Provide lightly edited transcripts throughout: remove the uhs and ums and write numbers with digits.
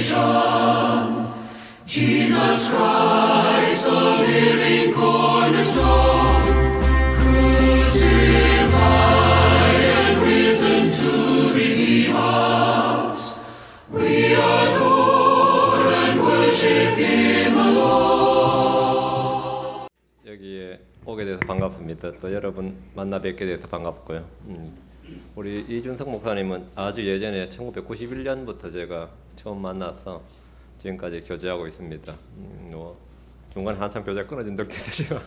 salvation. Jesus Christ, the living cornerstone, crucified and risen to redeem us. We adore and worship Him alone. 여기에 오게 돼서 반갑습니다. 또 여러분 만나 뵙게 돼서 반갑고요. 우리 이준석 목사님은 아주 예전에 1991년부터 제가 처음 만나서 지금까지 교제하고 있습니다. 중간에 한참 교제 끊어진 적도 있지만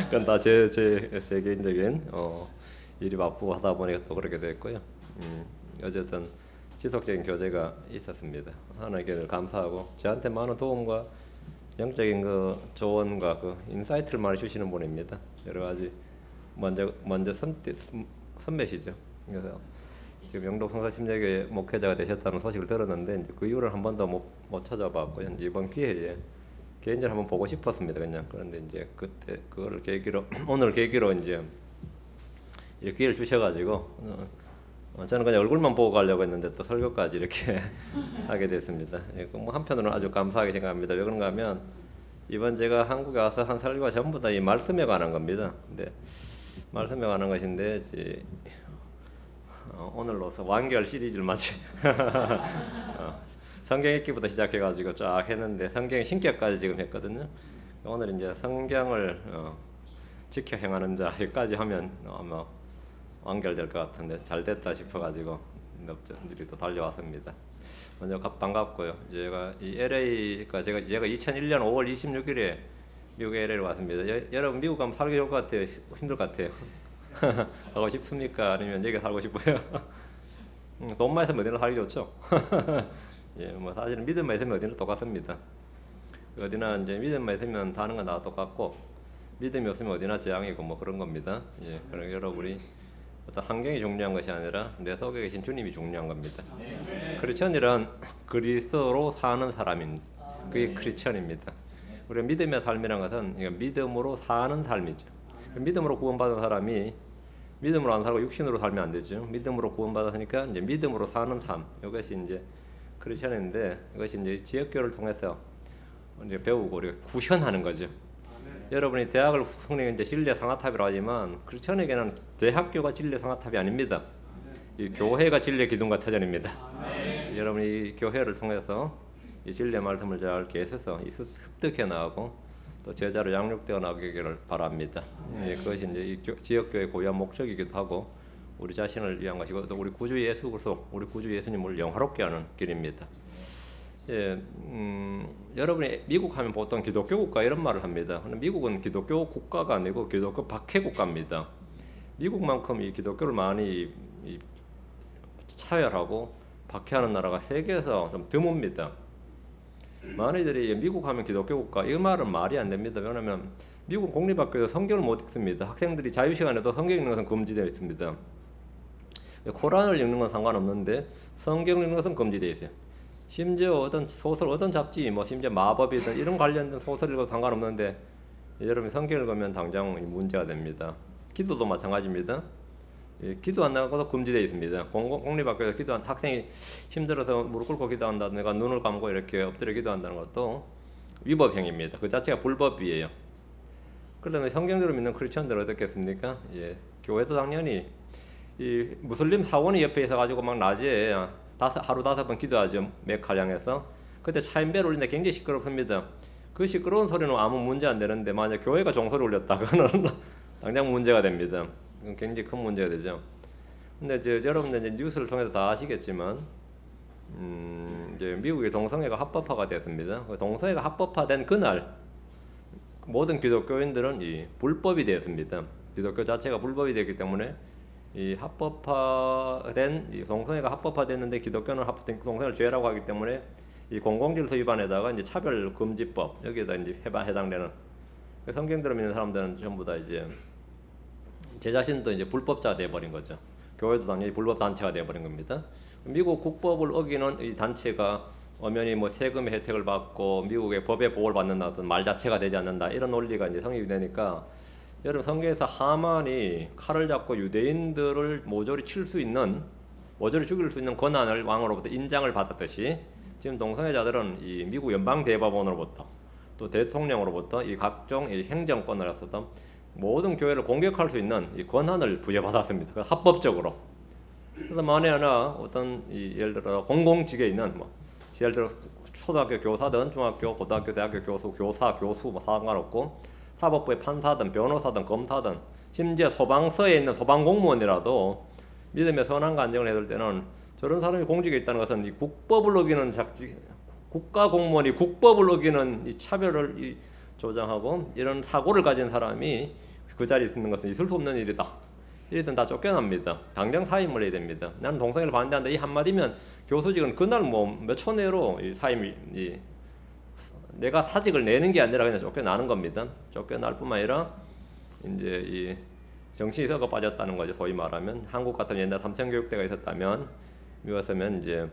그건 다 제 개인적인 일이 바쁘고 하다 보니까 또 그렇게 됐고요. 어쨌든 지속적인 교제가 있었습니다. 하나님께 늘 감사하고 저한테 많은 도움과 영적인 그 조언과 그 인사이트를 많이 주시는 분입니다. 여러 가지 먼저 선배시죠. 그래서 지금 영동 성사심리교회 목회자가 되셨다는 소식을 들었는데 이제 그 이후를 한 번도 못 찾아봤고요. 이제 이번 기회에 개인적으로 한번 보고 싶었습니다. 그냥 그런데 이제 그때 그거를 계기로 오늘 계기로 이제 이렇게 기회를 주셔가지고 저는 그냥 얼굴만 보고 가려고 했는데 또 설교까지 이렇게 하게 됐습니다. 뭐 한편으로는 아주 감사하게 생각합니다. 왜 그런가 하면 이번 제가 한국에 와서 한 설교가 전부 다 이 말씀에 관한 겁니다. 근데 말씀에 관한 것인데 이제 오늘로서 완결 시리즈를 마치 성경 읽기부터 시작해가지고 쫙 했는데 성경 신격까지 지금 했거든요. 오늘 이제 성경을 지켜 행하는 자까지 하면 아마 완결될 것 같은데 잘 됐다 싶어가지고 넙전들이 또 달려왔습니다. 먼저 반갑고요. 제가 이 LA가 제가 2001년 5월 26일에 미국 LA로 왔습니다. 여러분 미국 가면 살기 좋을 것 같아요? 힘들 것 같아요? 가고 싶습니까? 아니면 여기 살고 싶어요? 돈만 있으면 어디나 살기 좋죠. 예, 뭐 사실은 믿음만 있으면 어디나 똑같습니다. 어디나 이제 믿음만 있으면 다른 건 다 똑같고 믿음이 없으면 어디나 재앙이고 뭐 그런 겁니다. 예, 그러니까 여러분이 어떤 환경이 중요한 것이 아니라 내 속에 계신 주님이 중요한 겁니다. 크리스천이란 그리스도로 사는 사람입니다. 그게 크리스천입니다. 우리가 믿음의 삶이란 것은 믿음으로 사는 삶이죠. 믿음으로 구원받은 사람이 믿음으로 안 살고 육신으로 살면 안 되죠. 믿음으로 구원받았으니까 이제 믿음으로 사는 삶. 이것이 이제 크리스천인데 이것이 이제 지역교를 통해서 이제 배우고 우리가 구현하는 거죠. 여러분이 대학을 성립 이제 진리의 상아탑이라고 하지만 크리스천에게는 대학교가 진리의 상아탑이 아닙니다. 이 교회가 진리의 기둥과 터전입니다. 여러분이 이 교회를 통해서 이 진리의 말씀을 잘 계속해서 습득해 나가고 또 제자로 양육되어 나가기를 바랍니다. 그것이 이제 이 지역교회의 고유한 목적이기도 하고 우리 자신을 위한 것이고 또 우리 구주 예수 그리스도, 우리 구주 예수님을 영화롭게 하는 길입니다. 예, 여러분이 미국 하면 보통 기독교 국가 이런 말을 합니다. 근데 미국은 기독교 국가가 아니고 기독교 박해 국가입니다. 미국만큼 이 기독교를 많이 차별하고 박해하는 나라가 세계에서 좀 드뭅니다. 많이들이 미국 하면 기독교 국가 이 말은 말이 안 됩니다. 왜냐하면 미국 공립학교에서 성경을 못 읽습니다. 학생들이 자유시간에도 성경 읽는 것은 금지되어 있습니다. 코란을 읽는 건 상관없는데 성경 읽는 것은 금지되어 있어요. 심지어 어떤 소설, 어떤 잡지, 뭐 심지어 마법이든 이런 관련된 소설 읽어도 상관없는데 여러분이 성경 읽으면 당장 문제가 됩니다. 기도도 마찬가지입니다. 기도 안 나가도 금지되어 있습니다. 공립학교에서 기도한 학생이 힘들어서 무릎 꿇고 기도한다든가 눈을 감고 이렇게 엎드려 기도한다는 것도 위법행위입니다. 그 자체가 불법이에요. 그러면 성경대로 믿는 크리스천들 어떻겠습니까? 예, 교회도 당연히 이 무슬림 사원이 옆에 있어가지고 막 낮에 하루 5번 기도하죠. 메카를 향해서. 그때 차인벨 울리는데 굉장히 시끄럽습니다. 그 시끄러운 소리는 아무 문제 안 되는데 만약 교회가 종소리 울렸다 그러면 당장 문제가 됩니다. 굉장히 큰 문제가 되죠. 근데 여러분들 이제 뉴스를 통해서 다 아시겠지만 이제 미국의 동성애가 합법화가 됐습니다. 동성애가 합법화된 그날 모든 기독교인들은 이 불법이 되었습니다. 기독교 자체가 불법이 되기 때문에 이 합법화된 이 동성애가 합법화됐는데 기독교는 동성애를 죄라고 하기 때문에 이 공공질서 위반에다가 이제 차별금지법 여기에다 이제 해당되는 성경대로 믿는 사람들은 전부 다 이제 제 자신도 이제 불법자가 되어버린 거죠. 교회도 당연히 불법 단체가 되어버린 겁니다. 미국 국법을 어기는 이 단체가 엄연히 뭐 세금의 혜택을 받고 미국의 법의 보호를 받는다 어떤 말 자체가 되지 않는다 이런 논리가 이제 성립이 되니까 여러분 성경에서 하만이 칼을 잡고 유대인들을 모조리 칠 수 있는 모조리 죽일 수 있는 권한을 왕으로부터 인장을 받았듯이 지금 동성애자들은 이 미국 연방 대법원으로부터 또 대통령으로부터 이 각종 이 행정권을 해서 모든 교회를 공격할 수 있는 이 권한을 부여받았습니다. 합법적으로. 그래서 만에 하나 어떤 예를 들어 공공직에 있는 예를 들어 초등학교 교사든 중학교, 고등학교, 대학교 교수, 교사, 교수 상관없고 사법부의 판사든 변호사든 검사든 심지어 소방서에 있는 소방공무원이라도 믿음의 선한 간증을 해줄 때는 저런 사람이 공직에 있다는 것은 이 국법을 어기는 국가 공무원이 국법을 어기는 이 차별을 조장하고 이런 사고를 가진 사람이 그 자리에 있는 것은 있을 수 없는 일이다. 이랬든 다 쫓겨납니다. 당장 사임을 해야 됩니다. 나는 동성애를 반대한다. 이 한마디면 교수직은 그날 몇 초 내로 사임이 내가 사직을 내는 게 아니라 그냥 쫓겨나는 겁니다. 쫓겨날 뿐만 아니라 이제 이 정신이 썩어 빠졌다는 거죠. 소위 말하면 한국 같은 옛날 삼천교육대가 있었다면 미웠으면 이제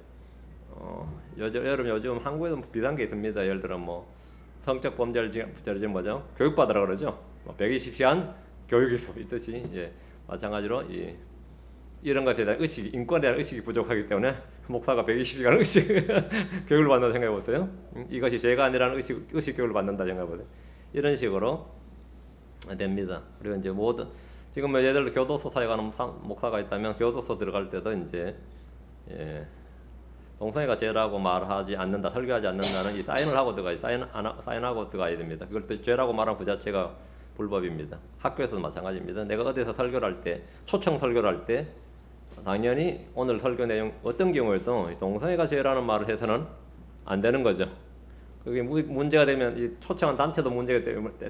여러분 요즘 한국에도 비슷한 게 있습니다. 예를 들어 성적 범죄를 뭐죠? 교육받으라 그러죠. 120시간 교육이수 있듯이 마찬가지로 이런 것에 대한 의식, 인권에 대한 의식이 부족하기 때문에 목사가 120시간 의식 교육을 받는다 생각해 보세요. 이것이 죄가 아니라는 의식 교육을 받는다 생각해 보세요. 이런 식으로 됩니다. 그리고 이제 모든 지금 예를 들어 교도소 사역하는 목사가 있다면 교도소 들어갈 때도 이제 동성애가 죄라고 말하지 않는다, 설교하지 않는다는 이 사인을 하고 사인하고 들어가야 됩니다. 그걸 또 죄라고 말하는 그 자체가 불법입니다. 학교에서도 마찬가지입니다. 내가 어디서 설교를 할 때, 초청 설교를 할 때 당연히 오늘 설교 내용 어떤 경우에도 동성애가 죄라는 말을 해서는 안 되는 거죠. 그게 문제가 되면 이 초청한 단체도 문제가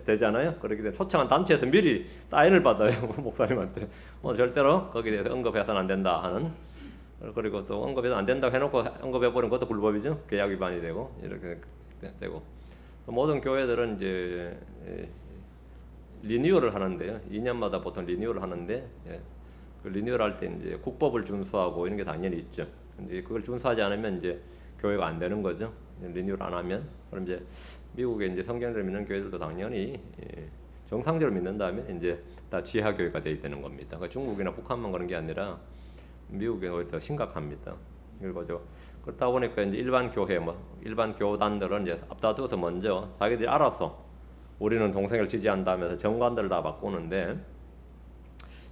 되잖아요. 그렇기 때문에 초청한 단체에서 미리 사인을 받아요. 목사님한테. 오늘 절대로 거기에 대해서 언급해서는 안 된다 하는. 그리고 또 언급해서 안 된다고 해놓고 언급해버리면 그것도 불법이죠. 계약 위반이 되고 이렇게 되고. 모든 교회들은 이제 리뉴얼을 하는데요. 2년마다 보통 리뉴얼을 하는데 그 리뉴얼 할 때 이제 국법을 준수하고 이런 게 당연히 있죠. 근데 그걸 준수하지 않으면 이제 교회가 안 되는 거죠. 리뉴얼 안 하면. 그럼 이제 미국에 이제 성경을 믿는 교회들도 당연히 정상적으로 믿는다면 이제 다 지하 교회가 돼야 되는 겁니다. 그러니까 중국이나 북한만 그런 게 아니라 미국에 오히려 더 심각합니다. 그리고 그렇다 보니까 이제 일반 교회 일반 교단들은 이제 앞다투어서 먼저 자기들이 알아서 우리는 동성애를 지지한다면서 정관들을 다 바꾸는데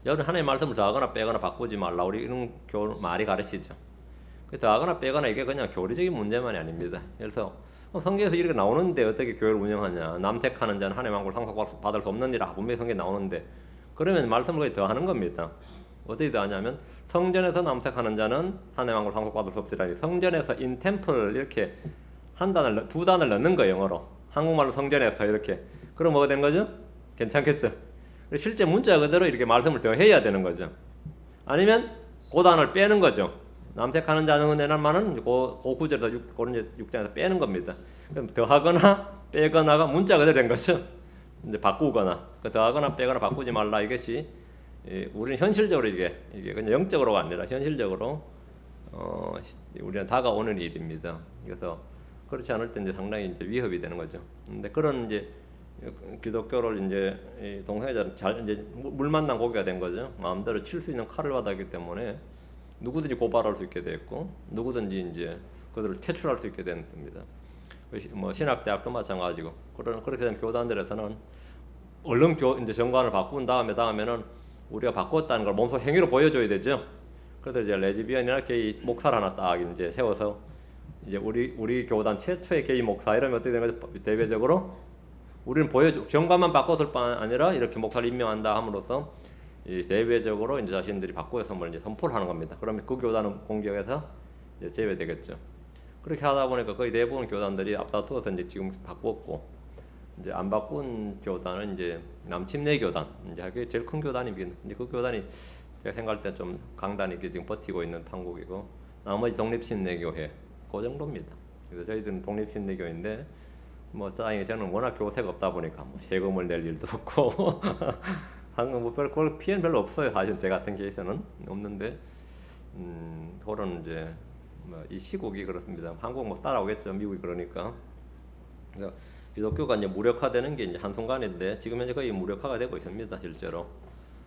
여러분 하나님의 말씀을 더하거나 빼거나 바꾸지 말라 우리 이런 말이 가르치죠. 더하거나 빼거나 이게 그냥 교리적인 문제만이 아닙니다. 그래서 성경에서 이렇게 나오는데 어떻게 교회를 운영하냐? 남택하는 자는 하나님의 왕국을 상속받을 수 없느니라 분명히 성경에 나오는데 그러면 말씀을 거의 더하는 겁니다. 어떻게 더하냐면 성전에서 남택하는 자는 하나님의 왕국을 상속받을 수 없으리라니 성전에서 in temple 이렇게 두 단을 넣는 거예요. 영어로 한국말로 성전에서 이렇게 그럼 뭐가 되는 거죠? 괜찮겠죠? 실제 문자 그대로 이렇게 말씀을 더해야 되는 거죠. 아니면 그 단을 빼는 거죠. 남택하는 자는 은혜란 말은 그 구절에서 고린도 6장에서 빼는 겁니다. 그럼 더하거나 빼거나가 문자 그대로 된 거죠. 이제 바꾸거나 그 더하거나 빼거나 바꾸지 말라 이것이 우리는 현실적으로 이게 그냥 영적으로가 아니라 현실적으로 우리는 다가오는 일입니다. 그래서 그렇지 않을 때 이제 상당히 이제 위협이 되는 거죠. 근데 그런 이제 기독교를 이제 동성애자는 이제 물 만난 고기가 된 거죠. 마음대로 칠 수 있는 칼을 받았기 때문에 누구든지 고발할 수 있게 됐고 누구든지 이제 그들을 퇴출할 수 있게 됐습니다. 신학대학도 마찬가지고 그렇게 된 교단들에서는 얼른 이제 정관을 바꾼 다음에는 우리가 바꿨다는 걸 몸소 행위로 보여줘야 되죠. 그래서 이제 레즈비언이나 게이 목사를 하나 딱 이제 세워서 이제 우리 교단 최초의 게이 목사 이러면 어떻게 되는 거죠? 대외적으로 우리는 정관만 바꿨을 뿐 아니라 이렇게 목사를 임명한다 함으로써 대외적으로 이제 자신들이 바꾸의 선물을 이제 선포를 하는 겁니다. 그러면 그 교단은 공격에서 이제 제외되겠죠. 그렇게 하다 보니까 거의 대부분 교단들이 앞다투어서 이제 지금 바꿨고 이제 안 바꾼 교단은 이제 남침내 교단 이제 그게 제일 큰 교단이긴 이제 그 교단이 제가 생각할 때 좀 강단이 지금 버티고 있는 판국이고 나머지 독립침례교회 그 정도입니다. 그래서 저희들은 독립침례교회인데 다행히 저는 워낙 교세가 없다 보니까 세금을 낼 일도 없고 그걸 피해는 별로 없어요. 사실 제 같은 케이스는 없는데 그런 이제 이 시국이 그렇습니다. 한국 따라오겠죠. 미국이 그러니까. 그래서 기독교가 이제 무력화되는 게 이제 한순간인데 지금 현재 거의 무력화가 되고 있습니다. 실제로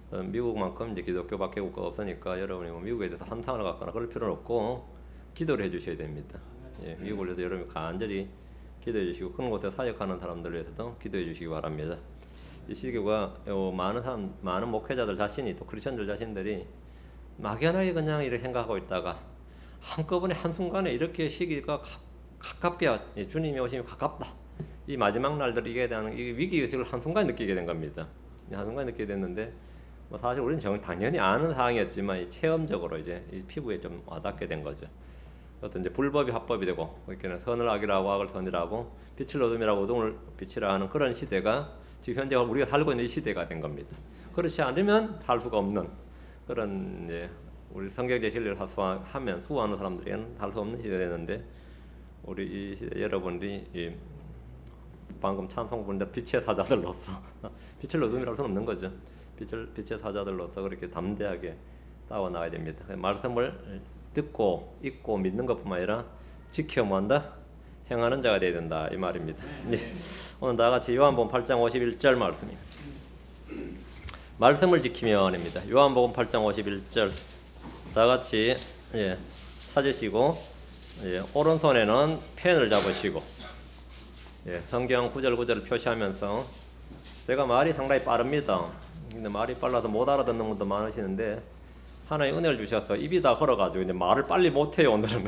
미국만큼 이제 기독교 박해 국가가 없으니까 여러분이 미국에 대해서 한탕을 갖거나 그럴 필요는 없고 기도를 해주셔야 됩니다. 예, 미국을 위해서 여러분이 간절히 기도해 주시고 그런 곳에 사역하는 사람들을 위해서도 기도해 주시기 바랍니다. 이 시기가 많은 목회자들 자신이 또 크리스천들 자신들이 막연하게 그냥 이렇게 생각하고 있다가 한꺼번에 한순간에 이렇게 시기가 가깝게 주님이 오심이 가깝다. 이 마지막 날들에 대한 이 위기의식을 한순간 느끼게 된 겁니다. 한순간 느끼게 됐는데 뭐 사실 우리는 당연히 아는 사항이었지만 체험적으로 이제 이 피부에 좀 와닿게 된 거죠. 어떤 이제 불법이 합법이 되고 그러니까 선을 악이라고 악을 선이라고 빛을 어둠이라고 어둠을 빛이라 하는 그런 시대가 지금 현재 우리가 살고 있는 이 시대가 된 겁니다. 그렇지 않으면 살 수가 없는 그런 이제 우리 성경제 진리를 수호하는 사람들에게는 살 수 없는 시대가 되는데 우리 이 시대 여러분들이 이 방금 찬송 부른데 빛의 사자들로서 빛을 어둠이라고 할 수는 없는 거죠. 빛의 사자들로서 그렇게 담대하게 싸워 나가야 됩니다. 말씀을 듣고 읽고 믿는 것뿐만 아니라 지켜 뭐한다? 행하는 자가 되어야 된다 이 말입니다. 네. 오늘 다같이 요한복음 8장 51절 말씀입니다. 말씀을 지키면입니다. 요한복음 8장 51절 다같이 찾으시고 오른손에는 펜을 잡으시고 성경 구절 구절을 표시하면서 제가 말이 상당히 빠릅니다. 근데 말이 빨라서 못 알아듣는 분도 많으시는데 하나의 은혜를 주셔서 입이 다 걸어가지고 이제 말을 빨리 못해요 오늘은.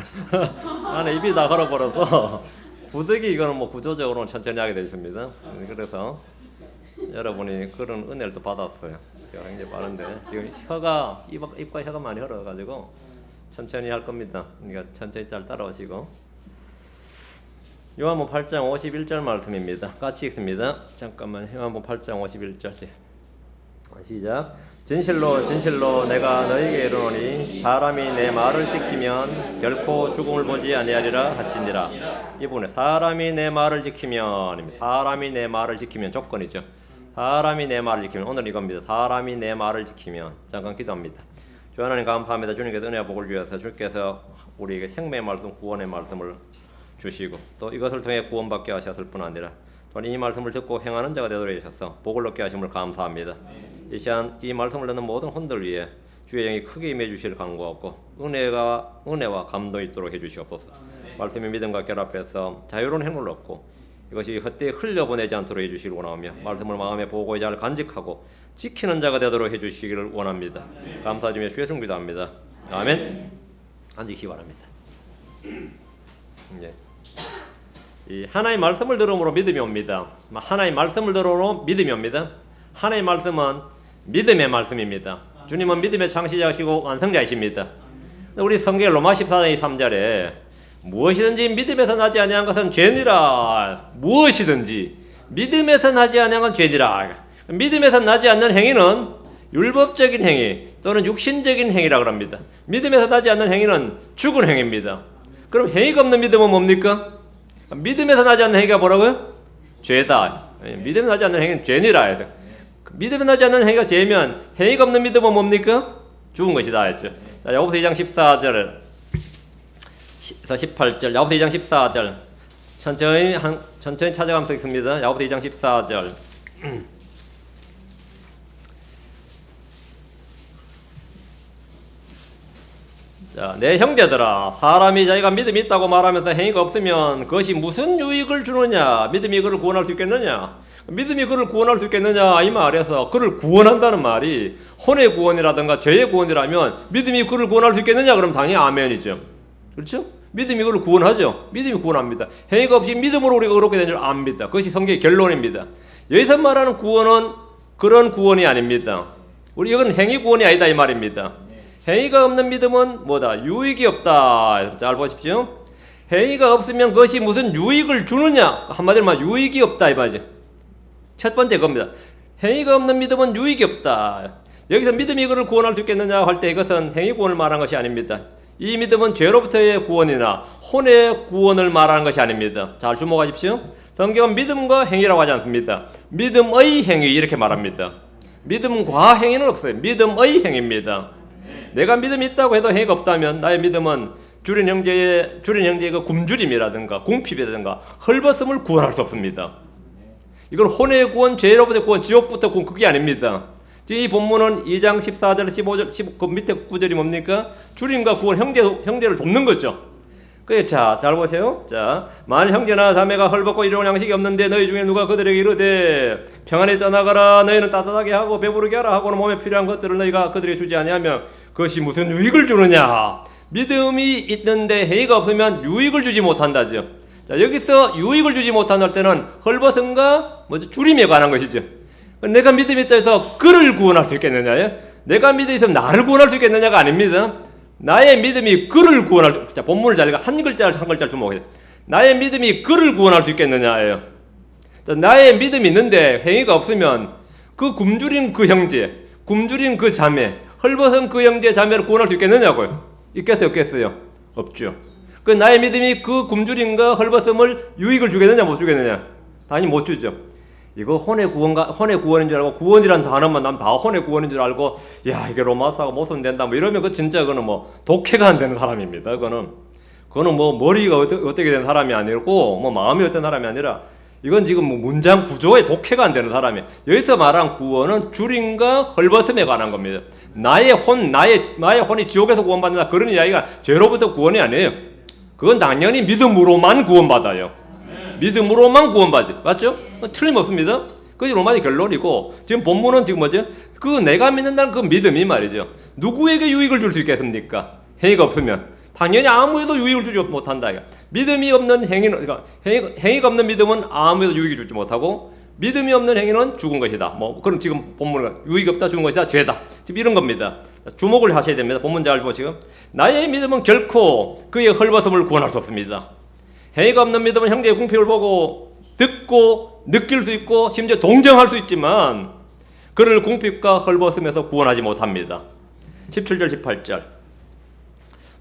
나는 입이 다 걸어버려서 부득이 이거는 뭐 구조적으로는 천천히 하게 되십니다. 그래서 여러분이 그런 은혜를 또 받았어요. 제가 굉장히 빠른데 지금 입과 혀가 많이 흘러가지고 천천히 할 겁니다. 그러니까 천천히 잘 따라오시고 요한복음 8장 51절 말씀입니다. 같이 읽습니다. 잠깐만 요한복음 8장 51절 시작. 진실로 진실로 내가 너희에게 이르노니 사람이 내 말을 지키면 결코 죽음을 보지 아니하리라 하시니라. 이번에 사람이 내 말을 지키면 사람이 내 말을 지키면 조건이죠. 사람이 내 말을 지키면 오늘 이겁니다. 사람이 내 말을 지키면 잠깐 기도합니다. 주 하나님 감사합니다. 주님께서 은혜와 복을 주셔서 주께서 우리에게 생명의 말씀 구원의 말씀을 주시고 또 이것을 통해 구원받게 하셨을 뿐 아니라 또한 이 말씀을 듣고 행하는 자가 되도록 하셔서 복을 얻게 하심을 감사합니다. 이 시간 이 말씀을 듣는 모든 혼들 위해 주의 영이 크게 임해 주시를 간구하고 은혜와 감동이 있도록 해주시옵소서. 말씀의 믿음과 결합해서 자유로운 행을 얻고 이것이 헛되이 흘려보내지 않도록 해주시길 원하며 말씀을 마음에 보고 잘 간직하고 지키는 자가 되도록 해주시기를 원합니다. 감사드리며 주의 이름 기도합니다. 아멘. 앉으시기 바랍니다. 이 하나의 말씀을 들음으로 믿음이 옵니다. 하나의 말씀을 들음으로 믿음이 옵니다. 하나의 말씀은 믿음의 말씀입니다. 주님은 믿음의 창시자이시고 완성자이십니다. 우리 성경 로마 14장 3절에 무엇이든지 믿음에서 나지 아니한 것은 죄니라. 무엇이든지 믿음에서 나지 아니한 건 죄니라. 믿음에서 나지 않는 행위는 율법적인 행위 또는 육신적인 행위라고 합니다. 믿음에서 나지 않는 행위는 죽은 행위입니다. 그럼 행위가 없는 믿음은 뭡니까? 믿음에서 나지 않는 행위가 뭐라고요? 죄다. 믿음에서 나지 않는 행위는 죄니라. 믿음에 나지 않는 행위가 죄면 행위가 없는 믿음은 뭡니까? 죽은 것이다 했죠. 야고보서 2장 14절에서 18절 야고보서 2장 14절 천천히 찾아가면서 읽습니다. 야고보서 2장 14절 자, 내 형제들아 사람이 자기가 믿음이 있다고 말하면서 행위가 없으면 그것이 무슨 유익을 주느냐? 믿음이 그를 구원할 수 있겠느냐? 믿음이 그를 구원할 수 있겠느냐 이 말에서 그를 구원한다는 말이 혼의 구원이라든가 죄의 구원이라면 믿음이 그를 구원할 수 있겠느냐? 그럼 당연히 아멘이죠. 그렇죠? 믿음이 그를 구원하죠. 믿음이 구원합니다. 행위가 없이 믿음으로 우리가 그렇게 된 줄 압니다. 그것이 성경의 결론입니다. 여기서 말하는 구원은 그런 구원이 아닙니다. 이건 행위 구원이 아니다 이 말입니다. 행위가 없는 믿음은 뭐다? 유익이 없다. 잘 보십시오. 행위가 없으면 그것이 무슨 유익을 주느냐? 한마디로 말하면 유익이 없다 이 말이죠. 첫 번째 겁니다. 행위가 없는 믿음은 유익이 없다. 여기서 믿음이 그를 구원할 수 있겠느냐 할 때 이것은 행위 구원을 말하는 것이 아닙니다. 이 믿음은 죄로부터의 구원이나 혼의 구원을 말하는 것이 아닙니다. 잘 주목하십시오. 성경은 믿음과 행위라고 하지 않습니다. 믿음의 행위 이렇게 말합니다. 믿음과 행위는 없어요. 믿음의 행위입니다. 내가 믿음이 있다고 해도 행위가 없다면 나의 믿음은 주린 형제의 그 굶주림이라든가 궁핍이라든가 헐벗음을 구원할 수 없습니다. 이건 혼의 구원, 죄로부터 구원, 지옥부터 구원 그게 아닙니다. 지금 이 본문은 2장 14절, 15절, 그 밑에 구절이 뭡니까? 주님과 구원, 형제를 돕는 거죠. 자, 잘 보세요. 자, 만일 형제나 자매가 헐벗고 일용할 양식이 없는데 너희 중에 누가 그들에게 이르되 평안히 떠나가라 너희는 따뜻하게 하고 배부르게 하라 하고는 몸에 필요한 것들을 너희가 그들에게 주지 아니하면 그것이 무슨 유익을 주느냐. 믿음이 있는데 행위가 없으면 유익을 주지 못한다죠. 자, 여기서 유익을 주지 못한다 할 때는 헐벗음과 줄임에 관한 것이죠. 내가 믿음이 있다 해서 그를 구원할 수 있겠느냐? 내가 믿음이 있으면 나를 구원할 수 있겠느냐가 아닙니다. 나의 믿음이 그를 구원할 수, 자, 본문을 잘 읽어. 한 글자를 주목해요. 나의 믿음이 그를 구원할 수 있겠느냐예요. 자, 나의 믿음이 있는데 행위가 없으면 그 굶주린 그 형제, 굶주린 그 자매, 헐벗은 그 형제 자매를 구원할 수 있겠느냐고요. 있겠어요, 없겠어요? 없죠. 그 나의 믿음이 그 굶주림과 헐벗음을 유익을 주겠느냐, 못 주겠느냐? 당연히 못 주죠. 이거 혼의 구원인 줄 알고, 구원이란 단어만 나면 다 혼의 구원인 줄 알고, 야, 이게 로마서하고 못은 된다, 뭐 이러면 그 진짜 그거는 뭐 독해가 안 되는 사람입니다. 그거는 뭐 머리가 어떻게 된 사람이 아니고, 뭐 마음이 어떤 사람이 아니라, 이건 지금 뭐 문장 구조에 독해가 안 되는 사람이에요. 여기서 말한 구원은 줄임과 헐벗음에 관한 겁니다. 나의 혼이 지옥에서 구원받는다. 그런 이야기가 죄로부터 구원이 아니에요. 그건 당연히 믿음으로만 구원받아요. 믿음으로만 구원받지. 맞죠? 틀림없습니다. 그게 로마의 결론이고, 지금 본문은 지금 뭐죠? 그 내가 믿는다는 그 믿음이 말이죠. 누구에게 유익을 줄 수 있겠습니까? 행위가 없으면. 당연히 아무에도 유익을 주지 못한다. 믿음이 없는 행위는, 그러니까 행위가 없는 믿음은 아무에도 유익을 주지 못하고, 믿음이 없는 행위는 죽은 것이다. 뭐, 그럼 지금 본문은 유익이 없다, 죽은 것이다, 죄다. 지금 이런 겁니다. 주목을 하셔야 됩니다. 본문 잘 보시고. 나의 믿음은 결코 그의 헐벗음을 구원할 수 없습니다. 행위가 없는 믿음은 형제의 궁핍을 보고 듣고 느낄 수 있고 심지어 동정할 수 있지만 그를 궁핍과 헐벗음에서 구원하지 못합니다. 17절 18절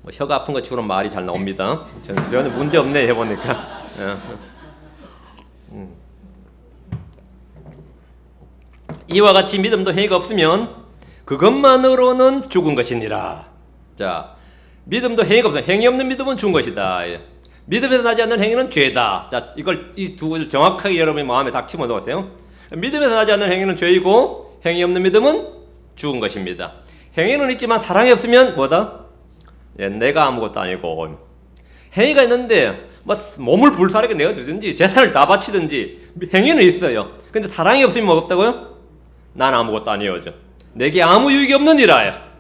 뭐 혀가 아픈 것 치고는 말이 잘 나옵니다. 저는 문제 없네 해보니까. 이와 같이 믿음도 행위가 없으면 그것만으로는 죽은 것이니라. 자, 믿음도 행위가 없으면 행위 없는 믿음은 죽은 것이다. 믿음에서 나지 않는 행위는 죄다. 자, 이 두 가지를 정확하게 여러분의 마음에 딱 집어넣으세요. 믿음에서 나지 않는 행위는 죄이고 행위 없는 믿음은 죽은 것입니다. 행위는 있지만 사랑이 없으면 뭐다? 내가 아무것도 아니고. 행위가 있는데 뭐 몸을 불사르게 내어주든지 재산을 다 바치든지 행위는 있어요. 근데 사랑이 없으면 뭐 없다고요? 난 아무것도 아니어죠. 내게 아무 유익이 없는 일이야.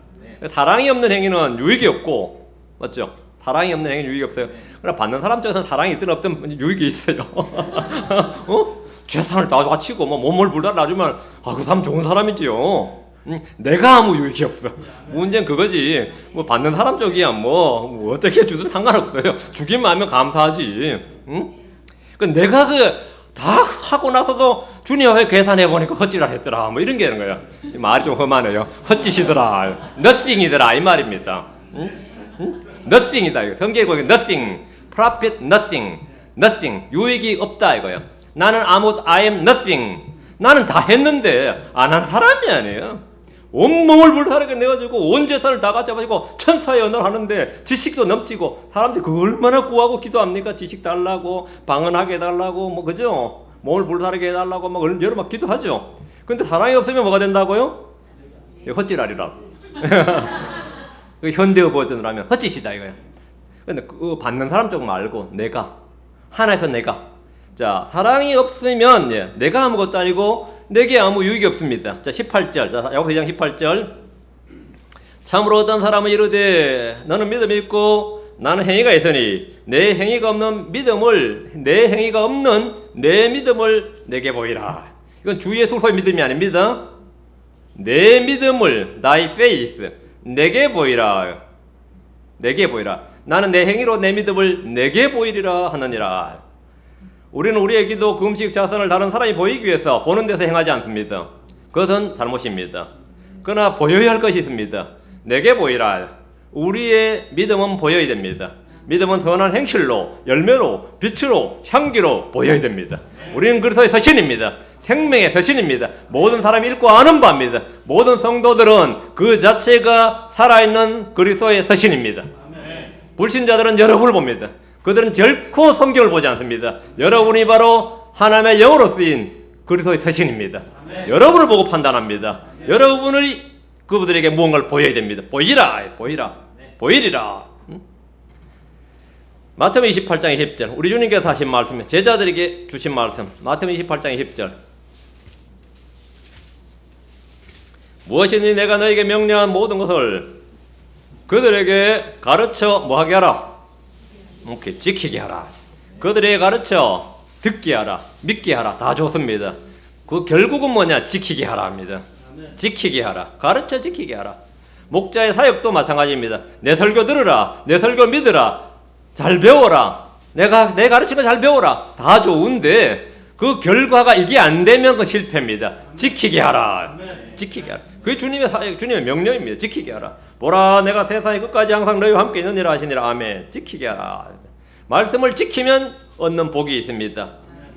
사랑이 없는 행위는 유익이 없고, 맞죠? 사랑이 없는 행위는 유익이 없어요. 그러나 받는 사람 쪽에서는 사랑이 있든 없든 유익이 있어요. 재산을 다 바치고 뭐 몸을 불다 놔주면 그 사람 좋은 사람이지요. 내가 아무 유익이 없어. 문제는 그거지. 뭐 받는 사람 쪽이야 뭐 어떻게 주든 상관없어요. 주기만 하면 감사하지. 그 내가 다 하고 나서도 주님 앞에 계산해보니까 헛짓을 했더라. 뭐 이런 게 되는 거예요. 말이 좀 험하네요. 헛짓이더라. nothing이더라. 이 말입니다. nothing이다. 성경에 보면 nothing, profit nothing, nothing. 유익이 없다 이거예요. 나는 아무것도 I am nothing. 나는 다 했는데 안 한 사람이 아니에요. 온몸을 불사르게 내가지고 온 재산을 다 가져가지고 천사의 언어를 하는데 지식도 넘치고 사람들이 그 얼마나 구하고 기도합니까? 지식 달라고 방언하게 해달라고 뭐 그죠? 몸을 불사르게 해달라고 막 여러 막 기도하죠. 근데 사랑이 없으면 뭐가 된다고요? 헛짓하리라. 현대어 버전으로 하면 헛짓이다 이거예요. 근데 그 받는 사람 쪽 말고 내가 하나에서 내가 자 사랑이 없으면 내가 아무것도 아니고 내게 아무 유익이 없습니다. 자 18절 자 야고보서 2장 18절 참으로 어떤 사람은 이르되 너는 믿음이 있고 나는 행위가 있으니 내 행위가 없는 내 믿음을 내게 보이라. 이건 주 예수로서의 믿음이 아닙니다. 내 믿음을 thy faith 내게 보이라. 내게 보이라. 나는 내 행위로 내 믿음을 내게 보이리라 하느니라. 우리는 우리의 기도, 금식, 자선을 다른 사람이 보이기 위해서 보는 데서 행하지 않습니다. 그것은 잘못입니다. 그러나 보여야 할 것이 있습니다. 내게 보이라. 우리의 믿음은 보여야 됩니다. 믿음은 선한 행실로, 열매로, 빛으로, 향기로 보여야 됩니다. 우리는 그리스도의 서신입니다. 생명의 서신입니다. 모든 사람이 읽고 아는 바입니다. 모든 성도들은 그 자체가 살아있는 그리스도의 서신입니다. 불신자들은 여러분을 봅니다. 그들은 결코 성경을 보지 않습니다. 여러분이 바로 하나님의 영으로 쓰인 그리스도의 서신입니다. 여러분을 보고 판단합니다. 여러분을 그분들에게 무언가를 보여야 됩니다. 보이라. 보이리라. 마태복음 28장 20절 우리 주님께서 하신 말씀, 제자들에게 주신 말씀. 마태복음 28장 20절 무엇이니 내가 너에게 명령한 모든 것을 그들에게 가르쳐 뭐하게 하라? 오케이, 지키게 하라. 그들에게 가르쳐 듣게 하라, 믿게 하라. 다 좋습니다. 그 결국은 뭐냐? 지키게 하라 합니다. 지키게 하라. 가르쳐 지키게 하라. 목자의 사역도 마찬가지입니다. 내 설교 들으라. 내 설교 믿으라. 잘 배워라. 내 가르친 거 잘 배워라. 다 좋은데 그 결과가 이게 안 되면 그 실패입니다. 지키게 하라. 지키게 하라. 그게 주님의 사역, 주님의 명령입니다. 지키게 하라. 보라, 내가 세상의 끝까지 항상 너희와 함께 있느니라 하시니라. 아멘. 지키게 하라. 말씀을 지키면 얻는 복이 있습니다.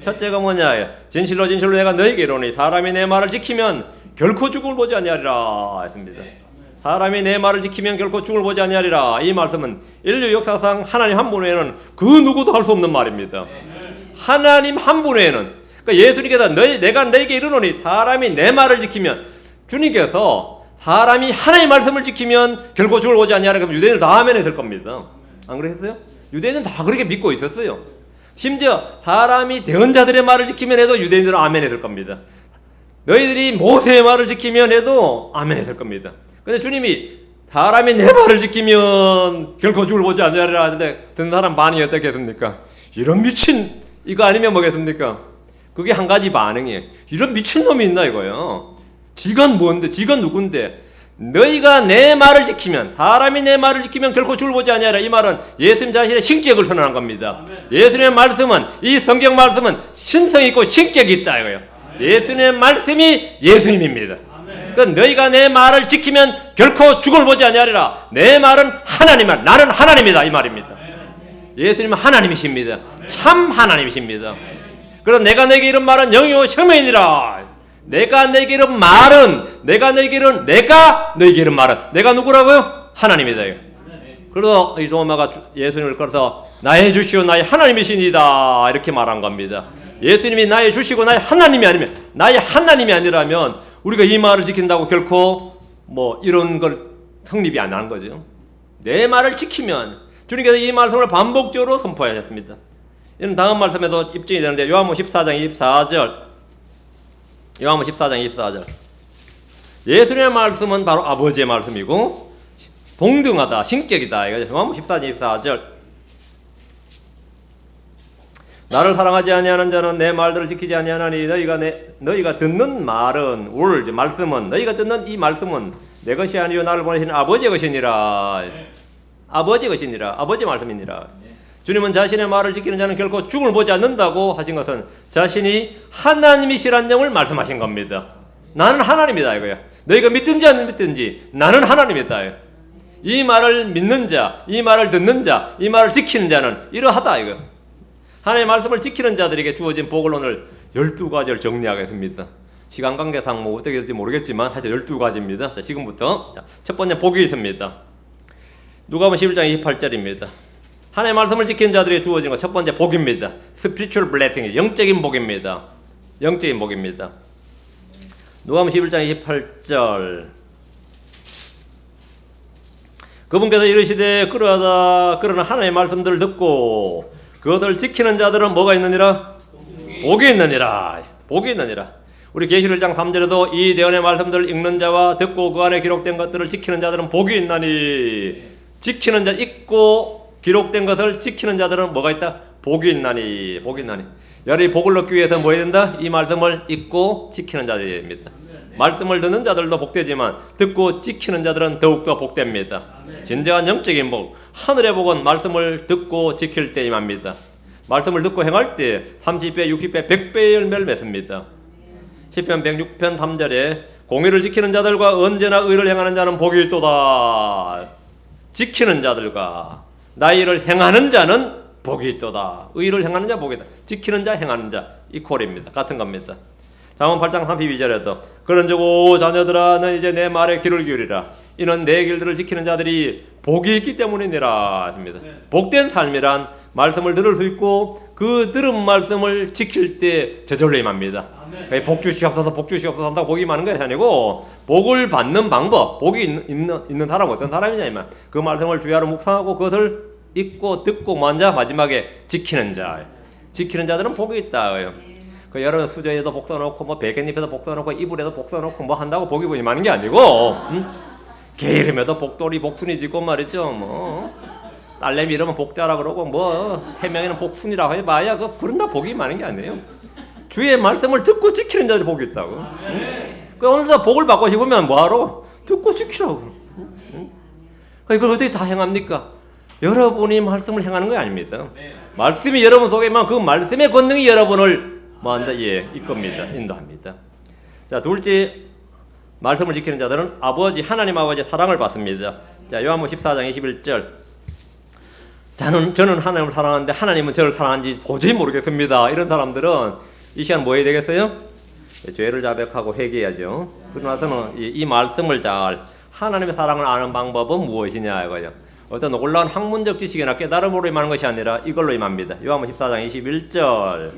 첫째가 뭐냐? 진실로 진실로 내가 너희에게 이르노니 사람이 내 말을 지키면 결코 죽음을 보지 아니하리라 했습니다. 사람이 내 말을 지키면 결코 죽음을 보지 아니하리라. 이 말씀은 인류 역사상 하나님 한 분 외에는 그 누구도 할 수 없는 말입니다. 하나님 한 분 외에는. 그러니까 예수님께서 내가 너희에게 이르노니 사람이 내 말을 지키면, 주님께서 사람이 하나님의 말씀을 지키면 결코 죽음을 보지 아니하리라. 그럼 유대인들 다 아멘 했을 겁니다. 안 그랬어요? 유대인은 다 그렇게 믿고 있었어요. 심지어 사람이 대언자들의 말을 지키면 해도 유대인들은 아멘 했을 겁니다. 너희들이 모세의 말을 지키면 해도 아멘 했을 겁니다. 근데 주님이 사람이 내 말을 지키면 결코 죽을 보지 않으리라 하는데 듣는 사람 반응이 어떻겠습니까? 이런 미친 이거 아니면 뭐겠습니까? 그게 한 가지 반응이에요. 이런 미친놈이 있나 이거요. 지가 뭔데? 지가 누군데? 너희가 내 말을 지키면, 사람이 내 말을 지키면 결코 죽을 보지 아니하리라. 이 말은 예수님 자신의 신격을 선언한 겁니다. 예수님의 말씀은, 이 성경 말씀은 신성이 있고 신격이 있다 이거예요. 예수님의 말씀이 예수님입니다. 그러니까 너희가 내 말을 지키면 결코 죽을 보지 아니하리라. 내 말은 하나님이야. 나는 하나님이다 이 말입니다. 예수님은 하나님이십니다. 참 하나님이십니다. 그래서 내가 너에게 이런 말은 영이요 생명이니라. 내가 너에게 이런 말은, 내가 너에게 이런 말은, 내가 누구라고요? 하나님이다. 그래서 이 도마가 예수님을 끌어서 나의 주시오 나의 하나님이시니다 이렇게 말한 겁니다. 예수님이 나의 주시고 나의 하나님이 아니면, 나의 하나님이 아니라면 우리가 이 말을 지킨다고 결코 뭐 이런 걸 성립이 안 하는 거죠. 내 말을 지키면, 주님께서 이 말씀을 반복적으로 선포하셨습니다. 이는 다음 말씀에도 입증이 되는데 요한복음 14장 24절 요한복음 14장 24절 예수님의 말씀은 바로 아버지의 말씀이고 동등하다, 신격이다. 요한복음 14장 24절 나를 사랑하지 아니하는 자는 내 말들을 지키지 아니하나니 너희가 듣는 말은 말씀은 너희가 듣는 이 말씀은 내 것이 아니요 나를 보내신 아버지의 것이니라. 아버지 것이니라. 아버지 말씀이니라. 주님은 자신의 말을 지키는 자는 결코 죽음을 보지 않는다고 하신 것은 자신이 하나님이시라는 점을 말씀하신 겁니다. 나는 하나님이다 이거야. 너희가 믿든지 안 믿든지 나는 하나님이다. 이 말을 믿는 자, 이 말을 듣는 자, 이 말을 지키는 자는 이러하다 이거. 하나님의 말씀을 지키는 자들에게 주어진 복을 오늘 12가지를 정리하겠습니다. 시간 관계상 뭐 어떻게 될지 모르겠지만 하여튼 12가지입니다. 자, 지금부터 첫 번째 복이 있습니다. 누가복음 11장 28절입니다. 하나님의 말씀을 지키는 자들에게 주어진 것 첫 번째 복입니다. spiritual blessing, 영적인 복입니다. 영적인 복입니다. 누가복음 11장 28절 그분께서 이르시되 그러나 하나님의 말씀들을 듣고 그것을 지키는 자들은 뭐가 있느니라? 복이 있느니라. 복이 있느니라. 우리 계시록 1장 3절에도 이 대언의 말씀들을 읽는 자와 듣고 그 안에 기록된 것들을 지키는 자들은 복이 있나니. 지키는 자, 읽고 기록된 것을 지키는 자들은 뭐가 있다? 복이 있나니. 복이 있나니. 여러분이 복을 얻기 위해서 뭐 해야 된다? 이 말씀을 읽고 지키는 자들입니다. 말씀을 듣는 자들도 복되지만 듣고 지키는 자들은 더욱더 복됩니다. 진정한 영적인 복, 하늘의 복은 말씀을 듣고 지킬 때 임합니다. 말씀을 듣고 행할 때 30배, 60배, 100배의 열매를 맺습니다. 시편 106편 3절에 공의를 지키는 자들과 언제나 의를 행하는 자는 복이 있도다. 지키는 자들과 나의를 행하는 자는 복이 있도다. 의를 행하는 자 복이다. 지키는 자 행하는 자 이퀄입니다. 같은 겁니다. 잠언 8장 32절에도 그런즉 오 자녀들아 너 이제 내 말에 귀를 기울이라. 이는 내 길들을 지키는 자들이 복이 있기 때문이니라 하십니다. 복된 삶이란 말씀을 들을 수 있고 그 들은 말씀을 지킬 때 저절로 임합니다. 복 주시옵소서 복 주시옵소서 한다고 복이 많은 것이 아니고 복을 받는 방법, 복이 있는 사람은 어떤 사람이냐 그 말씀을 주야로 묵상하고 그것을 읽고 듣고 먼저 마지막에 지키는 자. 지키는 자들은 복이 있다. 그 여러분 수저에도 복 써놓고 뭐 베갯잎에도 복 써놓고 이불에도 복 써놓고 뭐 한다고 복이 보니 많은 게 아니고 게으름에도 복돌이 복순이 짓고 말이죠. 뭐 딸내미 이러면 복자라 그러고 뭐 태명이는 복순이라고 해봐야 그런다 복이 많은 게 아니에요. 주의 말씀을 듣고 지키는 자들이 복이 있다고. 그 오늘도 복을 받고 싶으면 뭐하러? 듣고 지키라고. 그걸 어떻게 다 행합니까? 여러분이 말씀을 행하는 거 아닙니다. 말씀이 여러분 속에 있으면 그 말씀의 권능이 여러분을 뭐한다? 예, 이겁니다. 인도합니다. 자, 둘째, 말씀을 지키는 자들은 아버지, 하나님 아버지의 사랑을 받습니다. 자, 요한복음 14장 21절. 저는 하나님을 사랑하는데 하나님은 저를 사랑하는지 도저히 모르겠습니다. 이런 사람들은 이 시간 뭐 해야 되겠어요? 죄를 자백하고 회개해야죠. 그러고 나서는 이 말씀을 잘 하나님의 사랑을 아는 방법은 무엇이냐 이거죠. 어떤 놀라운 학문적 지식이나 깨달음으로 임하는 것이 아니라 이걸로 임합니다. 요한복음 14장 21절.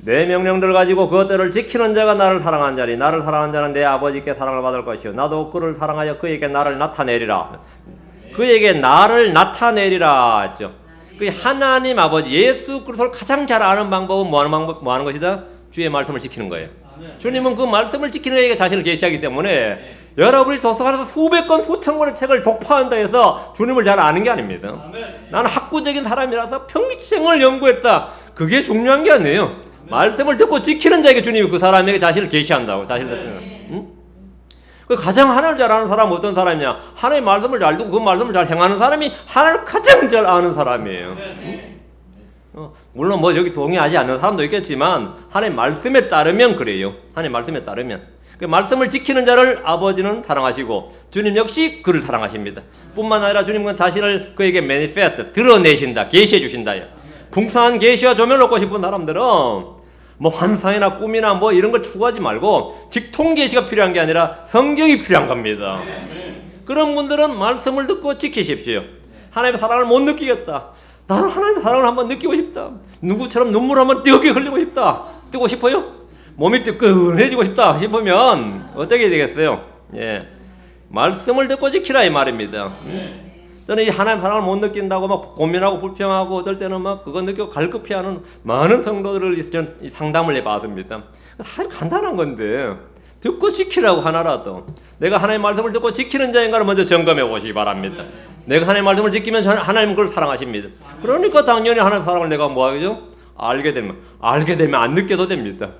내 명령들을 가지고 그것들을 지키는 자가 나를 사랑한 자니 나를 사랑한 자는 내 아버지께 사랑을 받을 것이요 나도 그를 사랑하여 그에게 나를 나타내리라. 그에게 나를 나타내리라 했죠. 그 하나님 아버지 예수 그리스도를 가장 잘 아는 방법은 뭐 하는 것이다? 주의 말씀을 지키는 거예요. 주님은 그 말씀을 지키는 자에게 자신을 계시하기 때문에 여러분이 도서관에서 수백 권 수천 권의 책을 독파한다 해서 주님을 잘 아는 게 아닙니다. 나는 학구적인 사람이라서 평생을 연구했다. 그게 중요한 게 아니에요. 말씀을 듣고 지키는 자에게 주님이 그 사람에게 자신을 계시한다고. 그 가장 하나님을 잘 아는 사람은 어떤 사람이냐? 하나님의 말씀을 잘 듣고 그 말씀을 잘 행하는 사람이 하나님을 가장 잘 아는 사람이에요. 물론 뭐 여기 동의하지 않는 사람도 있겠지만 하나님의 말씀에 따르면 그래요. 하나님의 말씀에 따르면. 그 말씀을 지키는 자를 아버지는 사랑하시고 주님 역시 그를 사랑하십니다. 뿐만 아니라 주님은 자신을 그에게 매니페스트 드러내신다. 계시해 주신다. 풍성한 계시와 조명을 얻고 싶은 사람들은 뭐 환상이나 꿈이나 뭐 이런 걸 추구하지 말고 직통 계시가 필요한 게 아니라 성경이 필요한 겁니다. 그런 분들은 말씀을 듣고 지키십시오. 하나님의 사랑을 못 느끼겠다. 나는 하나님의 사랑을 한번 느끼고 싶다. 누구처럼 눈물 한번 뜨겁게 흘리고 싶다. 뜨고 싶어요? 몸이 뜨끈해지고 싶다 싶으면 어떻게 되겠어요? 예, 말씀을 듣고 지키라 이 말입니다. 저는 이 하나님 사랑을 못 느낀다고 막 고민하고 불평하고 어떨 때는 막 그거 느끼고 갈급해하는 많은 성도들을 상담을 해봤습니다. 사실 간단한 건데 듣고 지키라고 하나라도 내가 하나님의 말씀을 듣고 지키는 자인가를 먼저 점검해 보시기 바랍니다. 내가 하나님의 말씀을 지키면 하나님은 그걸 사랑하십니다. 그러니까 당연히 하나님의 사랑을 내가 뭐하죠? 알게 되면 안 느껴도 됩니다.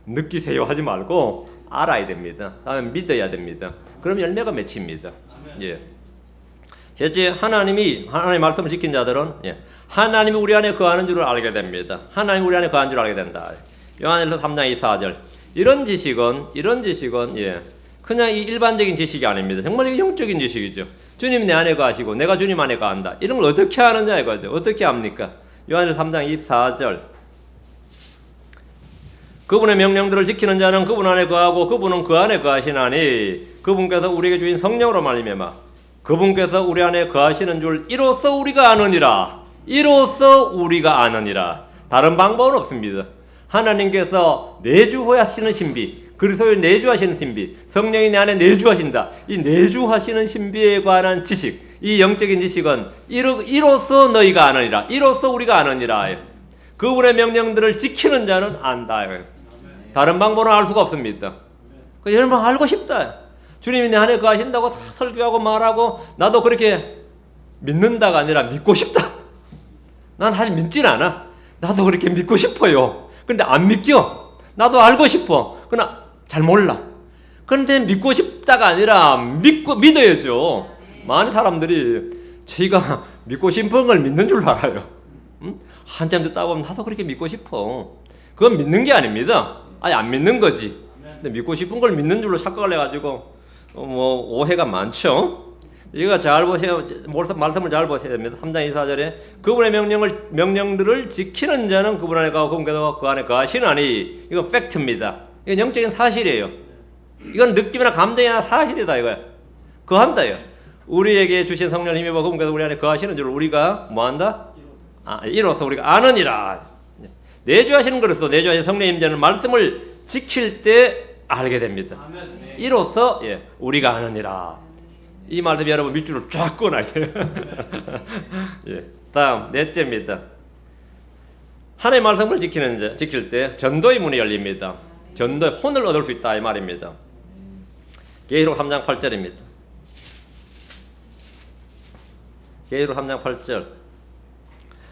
느끼세요 하지 말고 알아야 됩니다. 다음에 믿어야 됩니다. 그럼 열매가 맺힙니다. 예. 셋째, 하나님의 말씀을 지킨 자들은 하나님이 우리 안에 거하는 줄을 알게 됩니다. 하나님이 우리 안에 거하는 줄을 알게 된다. 요한일서 3장 24절. 이런 지식은 그냥 이 일반적인 지식이 아닙니다. 정말 영적인 지식이죠. 주님이 내 안에 거하시고 내가 주님 안에 거한다. 이런 걸 어떻게 하느냐 이거죠. 어떻게 합니까? 요한일서 3장 24절. 그분의 명령들을 지키는 자는 그분 안에 거하고 그분은 그 안에 거하시나니 그분께서 우리에게 주신 성령으로 말미암아 그분께서 우리 안에 거하시는 줄 이로써 우리가 아느니라. 이로써 우리가 아느니라. 다른 방법은 없습니다. 하나님께서 내주하시는 신비, 그리스도의 내주하시는 신비, 성령이 내 안에 내주하신다. 이 내주하시는 신비에 관한 지식, 이 영적인 지식은 이로써 너희가 아느니라. 이로써 우리가 아느니라. 그분의 명령들을 지키는 자는 안다. 다른 방법은 알 수가 없습니다. 여러분 알고 싶다. 주님이 내 안에 거하신다고 다 설교하고 말하고 나도 그렇게 믿는다가 아니라 믿고 싶다. 난 사실 믿진 않아. 나도 그렇게 믿고 싶어요. 근데 안 믿겨. 나도 알고 싶어. 그러나 잘 몰라. 그런데 믿고 싶다가 아니라 믿어야죠. 많은 사람들이 저희가 믿고 싶은 걸 믿는 줄 알아요. 한참 듣다 보면 나도 그렇게 믿고 싶어. 그건 믿는 게 아닙니다. 아니 안 믿는 거지. 근데 믿고 싶은 걸 믿는 줄로 착각을 해가지고 뭐 오해가 많죠. 이거 잘 보세요. 말씀을 잘 보셔야 됩니다. 3장 24절에 그분의 명령들을 지키는 자는 그분 안에 가고 그분께서 그 안에 거하시나니 이건 팩트입니다. 이건 영적인 사실이에요. 이건 느낌이나 감정이나 사실이다 이거야. 거한다요. 우리에게 주신 성령을 힘입어 그분께서 우리 안에 거하시는 줄 우리가 뭐한다? 이로써 우리가 아느니라. 내주하시는 그리스도, 내주하신 성령의 임재는 말씀을 지킬 때 알게 됩니다. 이로써 우리가 아느니라. 이 말씀 여러분 밑줄을 쫙 끊어야 돼요. 예. 다음 넷째입니다. 하나님의 말씀을 지킬 때 전도의 문이 열립니다. 전도의 혼을 얻을 수 있다 이 말입니다. 계시록 3장 8절입니다. 계시록 3장 8절.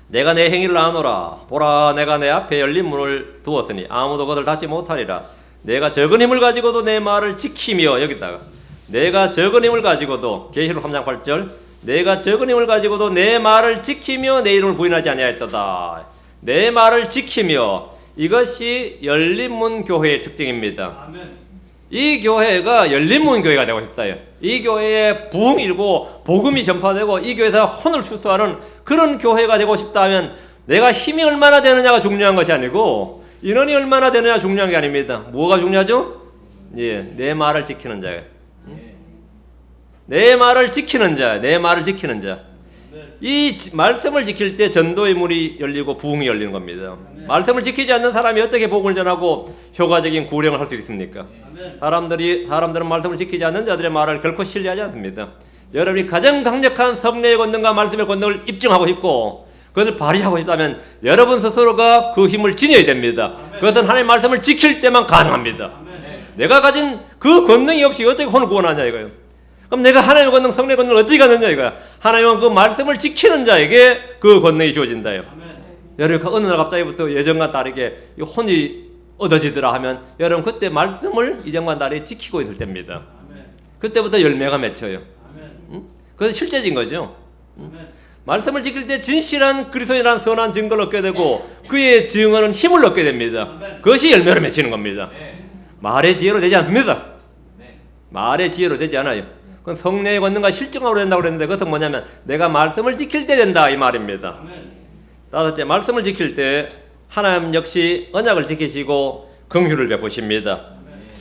내가 내 행위를 아노라. 보라, 내가 내 앞에 열린 문을 두었으니 아무도 그것을 닫지 못하리라. 내가 적은 힘을 가지고도 내 말을 지키며, 여기다가 내가 적은 힘을 가지고도, 계시록 3장 8절, 내가 적은 힘을 가지고도 내 말을 지키며 내 이름을 부인하지 아니하였도다. 내 말을 지키며, 이것이 열린문 교회의 특징입니다. 아멘. 이 교회가 열린문 교회가 되고 싶다요. 이 교회에 부흥이 일고 복음이 전파되고 이 교회에서 혼을 수수하는 그런 교회가 되고 싶다면 내가 힘이 얼마나 되느냐가 중요한 것이 아니고 인원이 얼마나 되느냐가 중요한 게 아닙니다. 뭐가 중요하죠? 예, 내 말을 지키는 자예요. 내 말을 지키는 자, 내 말을 지키는 자. 이 말씀을 지킬 때 전도의 문이 열리고 부흥이 열리는 겁니다. 말씀을 지키지 않는 사람이 어떻게 복음을 전하고 효과적인 구령을 할 수 있습니까? 사람들은 말씀을 지키지 않는 자들의 말을 결코 신뢰하지 않습니다. 여러분이 가장 강력한 성례의 권능과 말씀의 권능을 입증하고 싶고 그것을 발휘하고 싶다면 여러분 스스로가 그 힘을 지녀야 됩니다. 그것은 하나님의 말씀을 지킬 때만 가능합니다. 내가 가진 그 권능이 없이 어떻게 혼을 구원하냐 이거예요. 그럼 내가 하나님의 권능, 성례의 권능을 어떻게 갖느냐 이거야. 하나님은 그 말씀을 지키는 자에게 그 권능이 주어진다요. 여러분 어느 날 갑자기부터 예전과 다르게 혼이 얻어지더라 하면 여러분 그때 말씀을 이전과 다르게 지키고 있을 때입니다. 그때부터 열매가 맺혀요. 그것은 실제적인 거죠. 말씀을 지킬 때 진실한 그리스도인이라는 선한 증거를 얻게 되고 그의 증언은 힘을 얻게 됩니다. 그것이 열매로 맺히는 겁니다. 말의 지혜로 되지 않습니다. 말의 지혜로 되지 않아요. 그건 성례의 권능과 실증으로 된다고 그랬는데 그것은 뭐냐면 내가 말씀을 지킬 때 된다 이 말입니다. 다섯째, 말씀을 지킬 때 하나님 역시 언약을 지키시고 긍휼을 베푸십니다.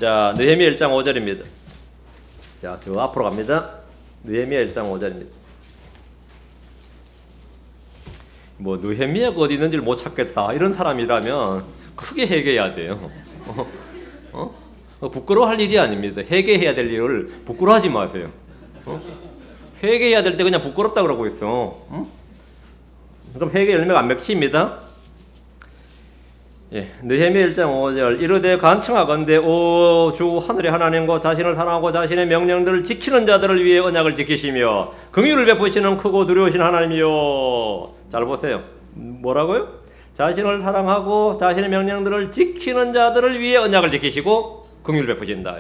자, 느헤미야 1장 5절입니다. 자, 저 앞으로 갑니다. 느헤미야 1장 5절입니다. 뭐 느헤미야가 어디 있는지를 못 찾겠다 이런 사람이라면 크게 회개해야 돼요. 부끄러워할 일이 아닙니다. 회개해야 될 일을 부끄러워하지 마세요. 회개해야 될 때 그냥 부끄럽다 그러고 있어. 그럼 회개 열매가 안 맺힙니다. 예, 느헤미야 1장 5절. 이르되 간청하건대 오 주 하늘의 하나님과 자신을 사랑하고 자신의 명령들을 지키는 자들을 위해 언약을 지키시며 긍휼을 베푸시는 크고 두려우신 하나님이요. 잘 보세요. 뭐라고요? 자신을 사랑하고 자신의 명령들을 지키는 자들을 위해 언약을 지키시고 긍휼을 베푸신다.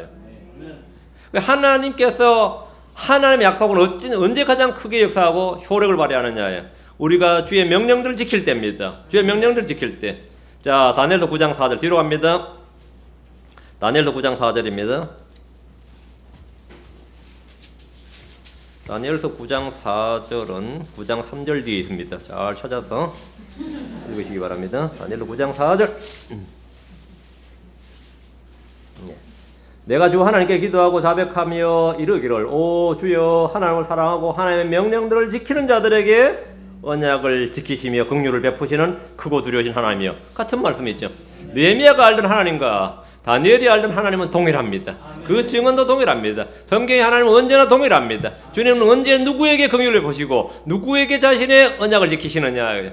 하나님께서 하나님의 약속은 언제 가장 크게 역사하고 효력을 발휘하느냐예요. 우리가 주의 명령들을 지킬 때입니다. 주의 명령들을 지킬 때. 자, 다니엘서 9장 4절 뒤로 갑니다. 다니엘서 9장 4절입니다. 다니엘서 9장 4절은 9장 3절 뒤에 있습니다. 잘 찾아서 읽으시기 바랍니다. 다니엘서 9장 4절. 내가 주 하나님께 기도하고 자백하며 이르기를 오 주여 하나님을 사랑하고 하나님의 명령들을 지키는 자들에게 언약을 지키시며 긍휼을 베푸시는 크고 두려우신 하나님이요. 같은 말씀이죠. 느헤미야가 알던 하나님과 다니엘이 알던 하나님은 동일합니다. 그 증언도 동일합니다. 성경의 하나님은 언제나 동일합니다. 주님은 언제 누구에게 긍휼을 베푸시고 누구에게 자신의 언약을 지키시느냐.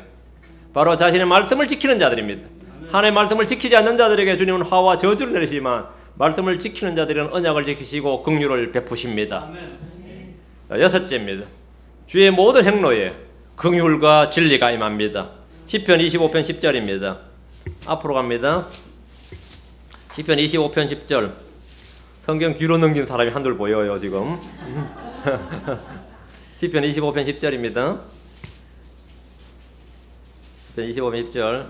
바로 자신의 말씀을 지키는 자들입니다. 하나님의 말씀을 지키지 않는 자들에게 주님은 화와 저주를 내리시지만 말씀을 지키는 자들은 언약을 지키시고 긍휼을 베푸십니다. 여섯째입니다. 주의 모든 행로에 긍휼과 진리가 임합니다. 시편 25편 10절입니다. 앞으로 갑니다. 시편 25편 10절. 성경 뒤로 넘긴 사람이 한둘 보여요 지금. 시편 25편 10절입니다. 시편 25편 10절.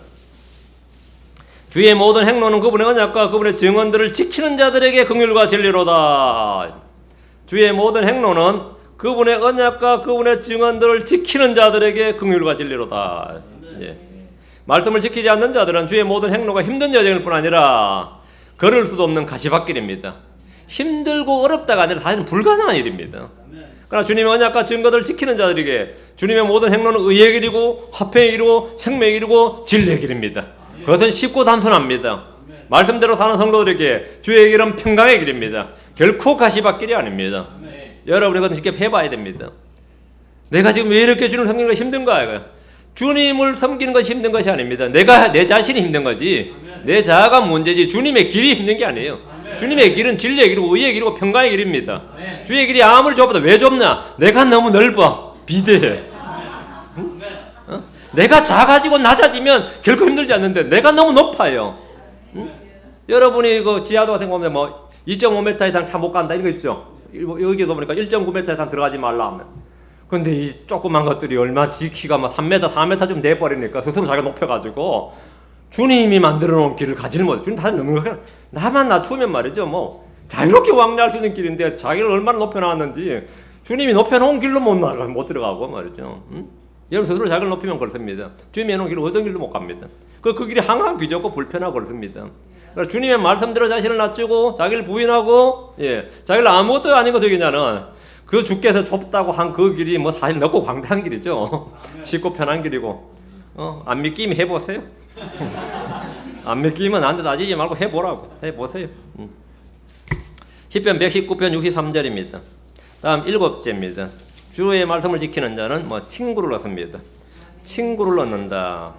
주의 모든 행로는 그분의 언약과 그분의 증언들을 지키는 자들에게 긍휼과 진리로다. 주의 모든 행로는 그분의 언약과 그분의 증언들을 지키는 자들에게 긍휼과 진리로다. 예. 말씀을 지키지 않는 자들은 주의 모든 행로가 힘든 여정일 뿐 아니라 걸을 수도 없는 가시밭길입니다. 힘들고 어렵다가 아니라 사실은 불가능한 일입니다. 그러나 주님의 언약과 증거들을 지키는 자들에게 주님의 모든 행로는 의의 길이고 화평의 길이고 생명의 길이고 진리의 길입니다. 그것은 쉽고 단순합니다. 말씀대로 사는 성도들에게 주의 길은 평강의 길입니다. 결코 가시밭길이 아닙니다. 여러분이 그것은 직접 해봐야 됩니다. 내가 지금 왜 이렇게 주님을 섬기는 것이 힘든가? 이거야. 주님을 섬기는 것이 힘든 것이 아닙니다. 내가 내 자신이 힘든 거지. 내 자아가 문제지. 주님의 길이 힘든 게 아니에요. 주님의 길은 진리의 길이고 의의 길이고 평강의 길입니다. 주의 길이 아무리 좁아도 왜 좁나? 내가 너무 넓어. 비대해. 응? 어? 내가 작아지고 낮아지면 결코 힘들지 않는데 내가 너무 높아요. 응? 여러분이 그 지하도 같은 거 보면 뭐 2.5m 이상 차 못 간다 이런 거 있죠. 여기도 보니까 1.9m 이상 들어가지 말라 하면. 근데 이 조그만 것들이 얼마 지키가 막 3m, 4m 좀 돼버리니까 스스로 자기가 높여가지고 주님이 만들어 놓은 길을 가지를 못해. 주님 다들 너무 그냥 나만 낮추면 말이죠. 뭐 자유롭게 왕래할 수 있는 길인데 자기를 얼마나 높여놨는지 주님이 높여놓은 길로 못 들어가고 말이죠. 응? 여러분 스스로 자기를 높이면 그렇습니다. 주님이 해놓은 길을 어떤 길도 못 갑니다. 그 길이 항상 비좁고 불편하고 그렇습니다. 그래서 주님의 말씀대로 자신을 낮추고 자기를 부인하고 자기를 아무것도 아닌 것을 그냐는 그 주께서 좁다고 한 그 길이 뭐 사실 넓고 광대한 길이죠. 쉽고 편한 길이고 안 믿기면 해보세요. 안 믿기면 나한테 따지지 말고 해보라고. 해보세요. 시편 119편 63절입니다. 다음 7제입니다. 주의 말씀을 지키는 자는 뭐 친구를 얻습니다. 친구를 얻는다.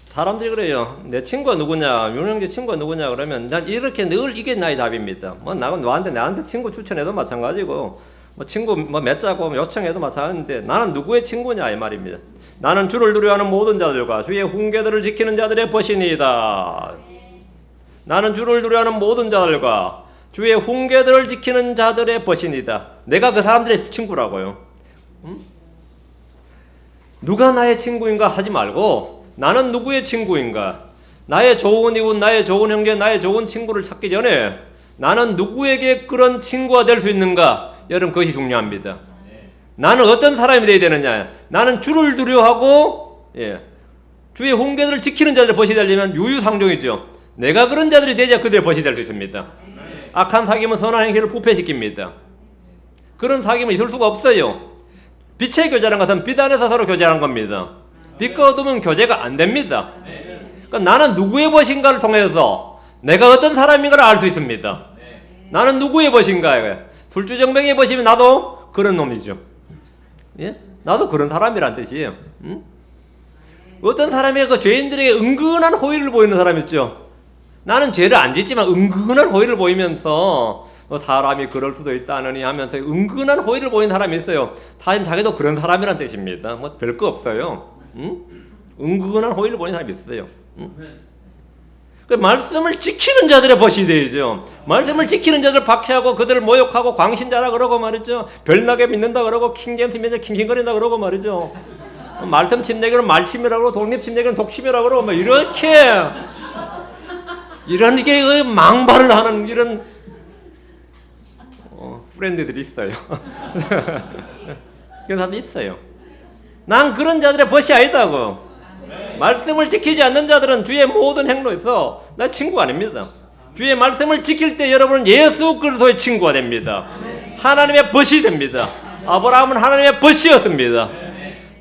사람들이 그래요. 내 친구가 누구냐, 윤영재 친구가 누구냐 그러면 난 이렇게 늘 이게 나의 답입니다. 뭐 나한테 친구 추천해도 마찬가지고 뭐 친구 뭐 맺자고 요청해도 마찬가지인데 나는 누구의 친구냐 이 말입니다. 나는 주를 두려워하는 모든 자들과 주의 훈계들을 지키는 자들의 벗이니이다. 나는 주를 두려워하는 모든 자들과 주의 훈계들을 지키는 자들의 벗이니이다. 내가 그 사람들의 친구라고요. 누가 나의 친구인가 하지 말고 나는 누구의 친구인가? 나의 좋은 이웃, 나의 좋은 형제, 나의 좋은 친구를 찾기 전에 나는 누구에게 그런 친구가 될 수 있는가? 여러분 그것이 중요합니다. 나는 어떤 사람이 되어야 되느냐? 나는 주를 두려워하고 주의 훈계들을 지키는 자들의 벗이 되려면 유유상종이죠. 내가 그런 자들이 되자 그들의 벗이 될 수 있습니다. 악한 사귐은 선한 행실을 부패시킵니다. 그런 사귐은 있을 수가 없어요. 빛의 교제라는 것은 빛 안에서 서로 교제하는 겁니다. 빛과 어둠은 교제가 안 됩니다. 그러니까 나는 누구의 벗인가를 통해서 내가 어떤 사람인가를 알 수 있습니다. 나는 누구의 벗인가? 술주정뱅이의 벗이면 나도 그런 놈이죠. 나도 그런 사람이란 뜻이에요. 어떤 사람이 그 죄인들에게 은근한 호의를 보이는 사람 있죠. 나는 죄를 안 짓지만 은근한 호의를 보이면서 사람이 그럴 수도 있다느니 하면서 은근한 호의를 보이는 사람이 있어요. 사실 자기도 그런 사람이란 뜻입니다. 뭐 별거 없어요. 은근한 호의를 보이는 사람이 있어요. 그 말씀을 지키는 자들의 벗이 되죠. 말씀을 지키는 자들을 박해하고 그들을 모욕하고 광신자라 그러고 말이죠. 별나게 믿는다 그러고 킹잼스 믿는다 킹킹거린다 그러고 말이죠. 말씀 침내기는 말침이라고 그러고 독립 침내기는 독침이라고 그러고 뭐 이렇게 게 망발을 하는 이런 프렌드들이 있어요. 그런 사람이 있어요. 난 그런 자들의 벗이 아니다고. 말씀을 지키지 않는 자들은 주의 모든 행로에서 나 친구 아닙니다. 주의 말씀을 지킬 때 여러분은 예수 그리스도의 친구가 됩니다. 하나님의 벗이 됩니다. 아브라함은 하나님의 벗이었습니다.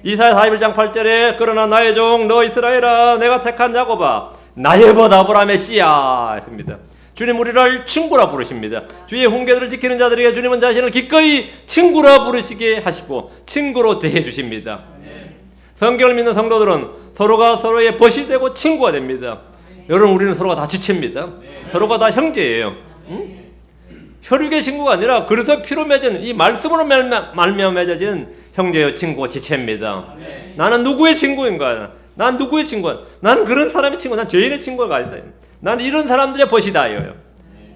이사야 41장 8절에 그러나 나의 종 너 이스라엘아 내가 택한 야곱아 나의 벗 아브라함의 씨야 했습니다. 주님 우리를 친구라 부르십니다. 주의 훈계들을 지키는 자들에게 주님은 자신을 기꺼이 친구라 부르시게 하시고 친구로 대해 주십니다. 성경을 믿는 성도들은 서로가 서로의 벗이 되고 친구가 됩니다. 여러분 우리는 서로가 다 지체입니다. 서로가 다 형제예요. 혈육의 친구가 아니라 그래서 피로 맺은 이 말씀으로 말미암아 맺어진 형제요 친구 지체입니다. 나는 누구의 친구인가? 난 누구의 친구야? 난 그런 사람의 친구, 난 죄인의 친구가 아니다. 난 이런 사람들의 벗이다.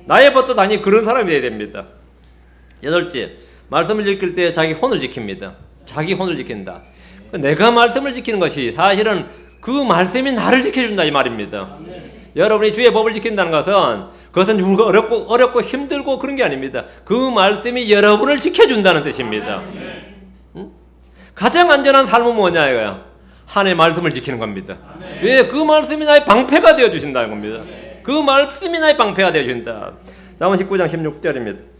나의 벗도 당연히 그런 사람이 되어야 됩니다. 8째, 말씀을 지킬 때 자기 혼을 지킵니다. 자기 혼을 지킨다. 내가 말씀을 지키는 것이 사실은 그 말씀이 나를 지켜준다 이 말입니다. 여러분이 주의 법을 지킨다는 것은 그것은 어렵고 힘들고 그런 게 아닙니다. 그 말씀이 여러분을 지켜준다는 뜻입니다. 가장 안전한 삶은 뭐냐 이거야? 하나님의 말씀을 지키는 겁니다. 왜? 그 말씀이 나의 방패가 되어주신다는 겁니다. 그 말씀이 나의 방패가 되어주신다. 잠언 19장 16절입니다.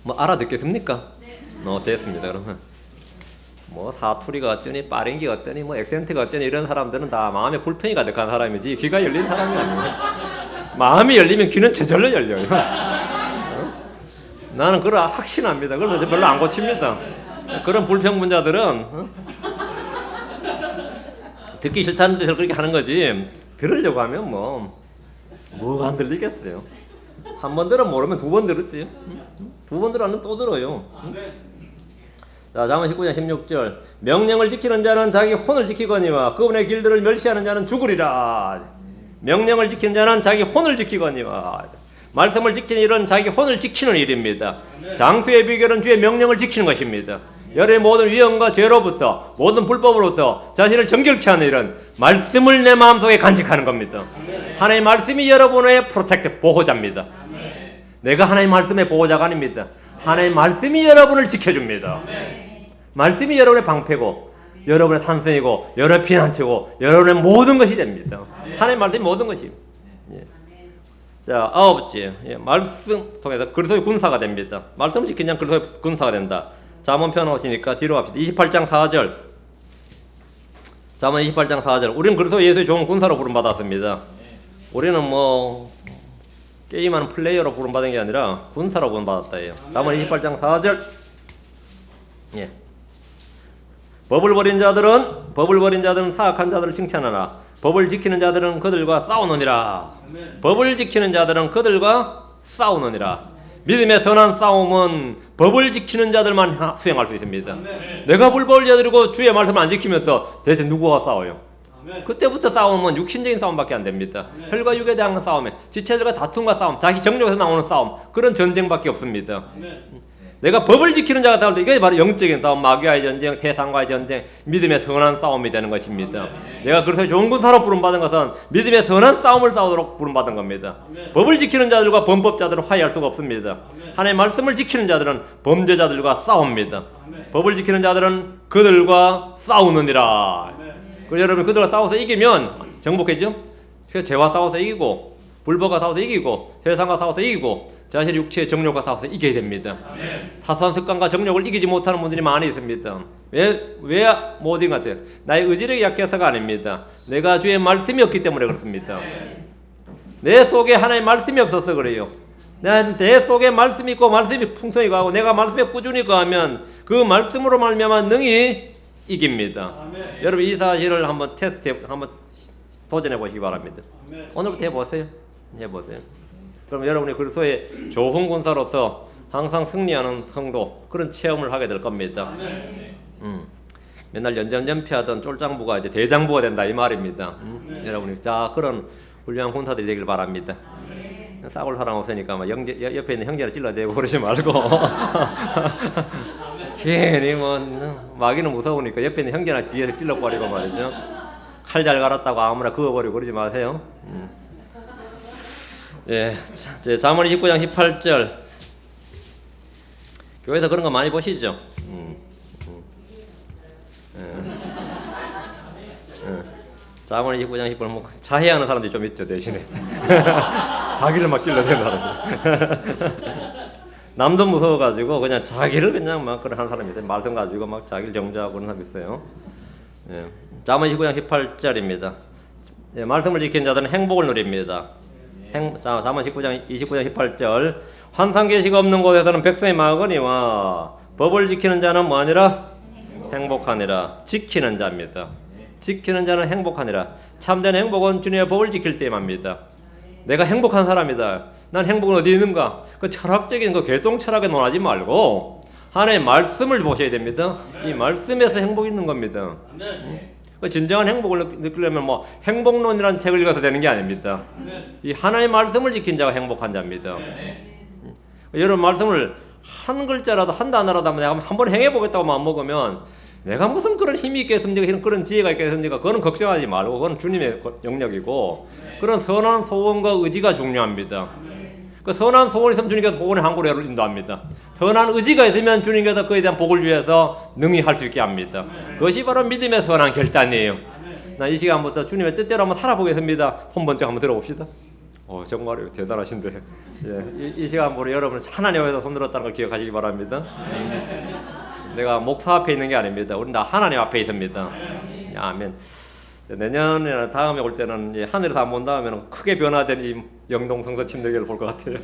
뭐 알아듣겠습니까? 됐습니다. 그러면 뭐 사투리가 어쩌니 빠른기가 어쩌니 뭐 액센트가 어쩌니 이런 사람들은 다 마음에 불편이 가득한 사람이지 귀가 열린 사람이 아니에요. 마음이 열리면 귀는 저절로 열려요. 나는 그걸 확신합니다. 그래서 별로 안 고칩니다. 그런 불평분자들은 듣기 싫다는 데서 그렇게 하는 거지, 들으려고 하면 뭐가 안 들리겠어요. 한 번 들으면 모르면 두 번 들었어요. 두 번 들으면 또 들어요. 자, 잠언 19장 16절. 명령을 지키는 자는 자기 혼을 지키거니와 그분의 길들을 멸시하는 자는 죽으리라. 명령을 지키는 자는 자기 혼을 지키거니와, 말씀을 지키는 일은 자기 혼을 지키는 일입니다. 장수의 비결은 주의 명령을 지키는 것입니다. 여러분의 모든 위험과 죄로부터, 모든 불법으로부터 자신을 정결케 하는 일은 말씀을 내 마음속에 간직하는 겁니다. 하나님의 말씀이 여러분의 프로텍트, 보호자입니다. 내가 하나님의 말씀의 보호자가 아닙니다. 하나님의 말씀이 여러분을 지켜줍니다. 말씀이 여러분의 방패고, 여러분의 산성이고, 여러분의 피난처고, 여러분의 모든 것이 됩니다. 하나님의 말씀이 모든 것이. 자, 아홉째, 말씀 통해서 그리스도의 군사가 됩니다. 말씀을 지키는 자는 그리스도의 군사가 된다. 잠언 펴놓으시니까 뒤로 갑시다. 28장 4절. 잠언 28장 4절. 우리는 그리스도 예수의 좋은 군사로 부름받았습니다. 우리는 게임하는 플레이어로 부름받은 게 아니라 군사로 부름받았다 해요. 잠언 28장 4절. 예. 법을 버린 자들은 사악한 자들을 칭찬하나 법을 지키는 자들은 그들과 싸우느니라. 법을 지키는 자들은 그들과 싸우느니라. 믿음의 선한 싸움은 법을 지키는 자들만 수행할 수 있습니다. 내가 불법을 저지르고 주의 말씀을 안 지키면서 대체 누구와 싸워요? 그때부터 싸움은 육신적인 싸움밖에 안 됩니다. 혈과 육에 대한 싸움에, 지체들과 다툼과 싸움, 자기 정욕에서 나오는 싸움, 그런 전쟁밖에 없습니다. 내가 법을 지키는 자가 싸울 때 이게 바로 영적인 싸움, 마귀와의 전쟁, 세상과의 전쟁, 믿음의 선한 싸움이 되는 것입니다. 내가 그래서 좋은 군사로 부름받은 것은 믿음의 선한 싸움을 싸우도록 부름받은 겁니다. 법을 지키는 자들과 범법자들은 화해할 수가 없습니다. 하나님의 말씀을 지키는 자들은 범죄자들과 싸웁니다. 법을 지키는 자들은 그들과 싸우느니라. 그래서 여러분, 그들과 싸워서 이기면 정복했죠? 죄와 싸워서 이기고, 불법과 싸워서 이기고, 세상과 싸워서 이기고, 자신의 육체의 정욕과 싸워서 이겨야 됩니다. 사소한 습관과 정욕을 이기지 못하는 분들이 많이 있습니다. 왜 못 이긴 것 같아요? 나의 의지력이 약해서가 아닙니다. 내가 주의 말씀이 없기 때문에 그렇습니다. 내 속에 하나님의 말씀이 없어서 그래요. 내 속에 말씀이 있고 말씀이 풍성히 가고 내가 말씀에 꾸준히 가면 그 말씀으로 말미암아 능히 이깁니다. 여러분, 이 사실을 한번 한번 도전해 보시기 바랍니다. 오늘부터 해보세요. 그럼 여러분이 그리스도의 좋은 군사로서 항상 승리하는 성도, 그런 체험을 하게 될 겁니다. 맨날 연전연패하던 쫄장부가 이제 대장부가 된다, 이 말입니다. 여러분이 그런 훌륭한 군사들이 되길 바랍니다. 싸울 사람 없으니까 옆에 있는 형제를 찔러대고 그러지 말고 괜히 마귀는 무서우니까 옆에 있는 형제나 뒤에서 찔러버리고 말이죠. 칼 잘 갈았다고 아무나 그어버리고 그러지 마세요. 예, 잠언 29장 18절. 교회에서 그런 거 많이 보시죠? 잠언 29장 18절. 자해하는 사람들이 좀 있죠, 대신에. 자기를 막 찔러대는 사람들. 남도 무서워가지고 그냥 자기를 그냥 막 그런 하는 사람이 있어요. 말씀 가지고 막 자기를 정죄하고 그런 사람이 있어요. 예. 잠언 29장 18절입니다. 예, 말씀을 지키는 자들은 행복을 누립니다. 잠언 29장 18절. 환상 계시가 없는 곳에서는 백성이 막으니와 법을 지키는 자는 뭐하니라? 행복하니라. 지키는 자입니다. 지키는 자는 행복하니라. 참된 행복은 주님의 법을 지킬 때만입니다. 내가 행복한 사람이다. 난 행복은 어디 있는가? 그 철학적인 그 개똥 철학에 논하지 말고 하나님의 말씀을 보셔야 됩니다. 이 말씀에서 행복이 있는 겁니다. 진정한 행복을 느끼려면 행복론이라는 책을 읽어서 되는 게 아닙니다. 이 하나님의 말씀을 지킨 자가 행복한 자입니다. 여러분, 말씀을 한 글자라도 한 단어라도 내가 한번 행해보겠다고 마음먹으면 내가 무슨 그런 힘이 있겠습니까? 그런 지혜가 있겠습니까? 그건 걱정하지 말고 그건 주님의 영역이고 그런 선한 소원과 의지가 중요합니다. 그 선한 소원이 있으면 주님께서 소원의 항구로 인도합니다. 선한 의지가 있으면 주님께서 그에 대한 복을 위해서 능히 할 수 있게 합니다. 그것이 바로 믿음의 선한 결단이에요. 나 이 시간부터 주님의 뜻대로 한번 살아보겠습니다. 손 번쩍 한번 들어봅시다. 정말 대단하신데. 예, 이 시간부로 여러분 하나님 앞에서 손 들었다는 걸 기억하시기 바랍니다. 내가 목사 앞에 있는 게 아닙니다. 우리는 다 하나님 앞에 있습니다. 아멘. 내년이나 다음에 올 때는 이 하늘에서 안 본 다음에는 크게 변화된 이 영동성서 침례교를 볼 것 같아요.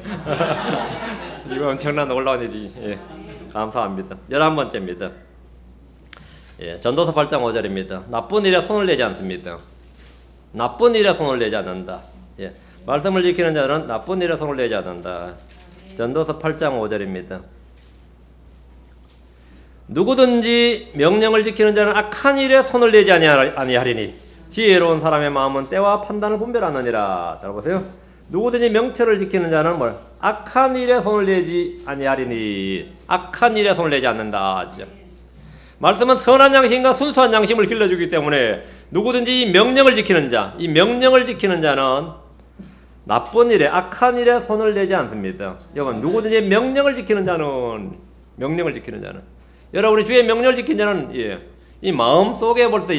이거 엄청난 놀라운 일이 감사합니다. 11번째입니다. 전도서 8장 5절입니다. 나쁜 일에 손을 내지 않습니다. 나쁜 일에 손을 내지 않는다. 말씀을 지키는 자는 나쁜 일에 손을 내지 않는다. 전도서 8장 5절입니다. 누구든지 명령을 지키는 자는 악한 일에 손을 내지 아니하리니 지혜로운 사람의 마음은 때와 판단을 분별하느니라. 잘 보세요. 누구든지 명철을 지키는 자는 악한 일에 손을 내지 아니하리니 악한 일에 손을 내지 않는다. 말씀은 선한 양심과 순수한 양심을 길러주기 때문에 누구든지 이 명령을 지키는 자, 이 명령을 지키는 자는 나쁜 일에 악한 일에 손을 내지 않습니다. 여러분, 누구든지 명령을 지키는 자는 여러분이 주의 명령을 지킨 자는 이 마음 속에 벌써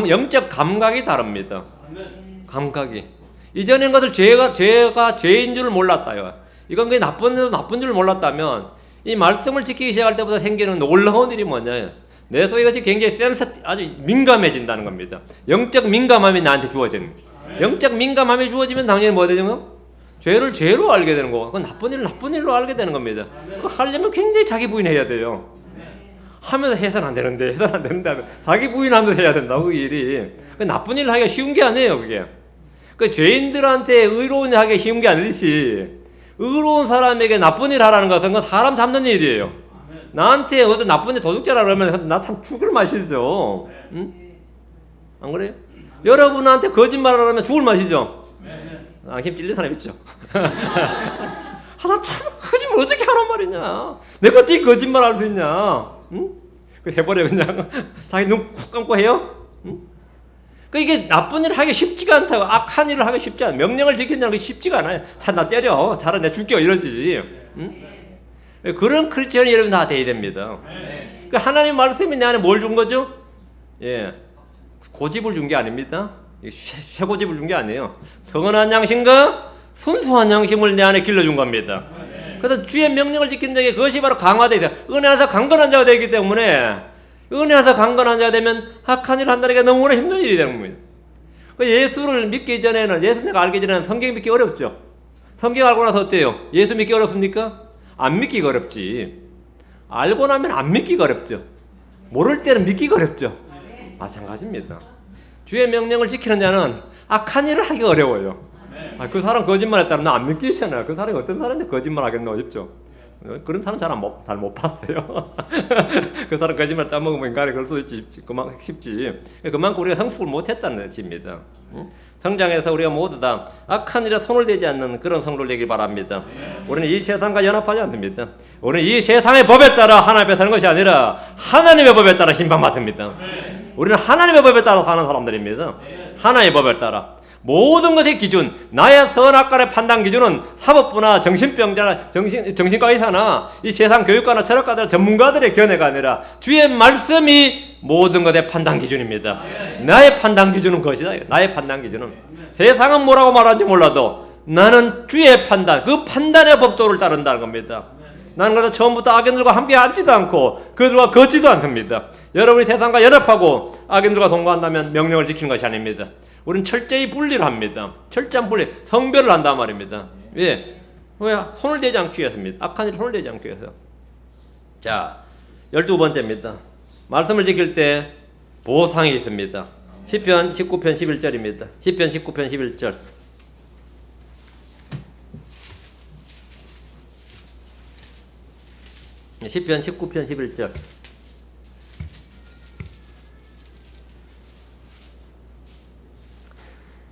영적 감각이 다릅니다. 감각이 이전인 것을 죄가 죄인 줄을 몰랐다요. 이건 그게 나쁜 줄을 몰랐다면 이 말씀을 지키기 시작할 때부터 생기는 놀라운 일이 뭐냐? 내 속에 이것이 굉장히 아주 민감해진다는 겁니다. 영적 민감함이 나한테 주어지는. 영적 민감함이 주어지면 당연히 뭐 되죠? 죄를 죄로 알게 되는 거고, 그건 나쁜 일로 알게 되는 겁니다. 그거 하려면 굉장히 자기 부인해야 돼요. 하면서 해서는 안 되는데 하면 자기 부인하면서 해야 된다고 그 일이. 그 나쁜 일을 하기가 쉬운 게 아니에요, 그게. 그 죄인들한테 의로운 일 하기가 쉬운 게 아니듯이 의로운 사람에게 나쁜 일 하라는 것은 그건 사람 잡는 일이에요. 나한테 어떤 나쁜 일 도둑질하라 그러면 나 참 죽을 맛이죠. 응? 안 그래요? 여러분한테 거짓말을 하면 죽을 맛이죠. 힘 찔린 사람 있죠. 나 참 거짓말 어떻게 하란 말이냐. 내가 어떻게 거짓말 할 수 있냐. 응? 해버려 그냥. 자기 눈 쿡 감고 해요. 응? 이게 나쁜 일을 하기 쉽지가 않다고. 악한 일을 하기 쉽지 않아. 명령을 지킨다는 게 쉽지가 않아요. 나 때려. 차라리 내가 죽여 이러지. 응? 그런 크리스천이 여러분 다 돼야 됩니다. 하나님 말씀이 내 안에 뭘 준 거죠? 고집을 준 게 아닙니다. 쇠고집을 준 게 아니에요. 선한 양심과 순수한 양심을 내 안에 길러준 겁니다. 그래서 주의 명령을 지키는 자에게 그것이 바로 강화되어 있어요. 은혜 안에서 강건한 자가 되기 때문에 은혜 안에서 강건한 자가 되면 악한 일을 한다는 게 너무나 힘든 일이 되는 겁니다. 예수를 믿기 전에는, 예수 내가 알기 전에는 성경 믿기 어렵죠. 성경 알고 나서 어때요? 예수 믿기 어렵습니까? 안 믿기가 어렵지. 알고 나면 안 믿기가 어렵죠. 모를 때는 믿기가 어렵죠. 마찬가지입니다. 주의 명령을 지키는 자는 악한 일을 하기 어려워요. 그 사람 거짓말했다면 나 안 믿기잖아요. 그 사람이 어떤 사람인데 거짓말 하겠나 어렵죠. 그런 사람 잘 못 봤어요. 그 사람 거짓말 따먹으면 인간이 그럴 수 있지. 그만큼 쉽지. 그만큼 우리가 성숙을 못했다는 뜻입니다. 성장해서 우리가 모두 다 악한 일에 손을 대지 않는 그런 성도를 되길 바랍니다. 우리는 이 세상과 연합하지 않습니다. 우리는 이 세상의 법에 따라 하나님 앞에 사는 것이 아니라 하나님의 법에 따라 심판받습니다. 우리는 하나님의 법에 따라 사는 사람들입니다. 하나님의 법에 따라. 모든 것의 기준, 나의 선악간의 판단 기준은 사법부나 정신병자나 정신과 의사나 이 세상 교육가나 철학가들 전문가들의 견해가 아니라 주의 말씀이 모든 것의 판단 기준입니다. 나의 판단 기준은 그것이다. 나의 판단 기준은 세상은 뭐라고 말하는지 몰라도 나는 주의 판단, 그 판단의 법도를 따른다는 겁니다. 나는 그래서 처음부터 악인들과 함께 앉지도 않고 그들과 걷지도 않습니다. 여러분이 세상과 연합하고 악인들과 동거한다면 명령을 지키는 것이 아닙니다. 우리는 철저히 분리를 합니다. 철저한 분리, 성별을 한단 말입니다. 왜? 손을 대지 않기 위해서입니다. 악한 일에 손을 대지 않기 위해서. 자, 12번째입니다. 말씀을 지킬 때 보상이 있습니다. 시편 19편 11절입니다. 시편 19편 11절. 시편 19편 11절.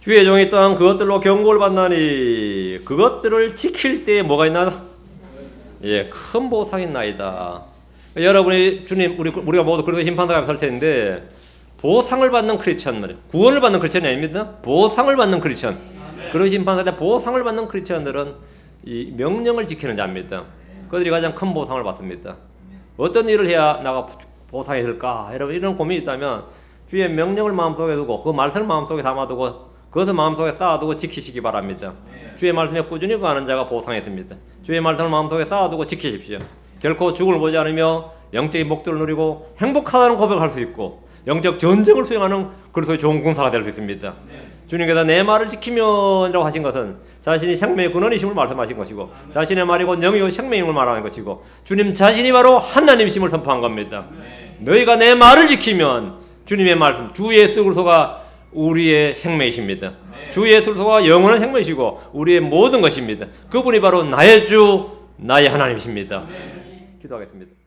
주의 종이 또한 그것들로 경고를 받나니 그것들을 지킬 때 뭐가 있나? 큰 보상이 있나이다. 여러분이 주님 우리가 모두 그래서 심판당하면 살 텐데 보상을 받는 크리스천 말이에요. 구원을 받는 크리스천이 아닙니다. 보상을 받는 크리스천. 그런 심판당에 보상을 받는 크리스천들은 이 명령을 지키는 자입니다. 그들이 가장 큰 보상을 받습니다. 어떤 일을 해야 나가 보상이 될까? 여러분 이런 고민이 있다면 주의 명령을 마음속에 두고 그 말씀을 마음속에 담아두고 그것을 마음속에 쌓아두고 지키시기 바랍니다. 주의 말씀에 꾸준히 거하는 자가 보상이 됩니다. 주의 말씀을 마음속에 쌓아두고 지키십시오. 결코 죽음을 보지 않으며 영적인 목표를 누리고 행복하다는 고백을 할 수 있고 영적 전쟁을 수행하는 그리스도의 좋은 군사가 될 수 있습니다. 주님께서 내 말을 지키면이라고 하신 것은 자신이 생명의 근원이심을 말씀하신 것이고 자신의 말이 곧 영이요 생명임을 말하는 것이고 주님 자신이 바로 하나님이심을 선포한 겁니다. 너희가 내 말을 지키면 주님의 말씀 주 예수 그리스도가 우리의 생명이십니다. 주 예수 그리스도가 영원한 생명이시고 우리의 모든 것입니다. 그분이 바로 나의 주 나의 하나님이십니다. 기도하겠습니다.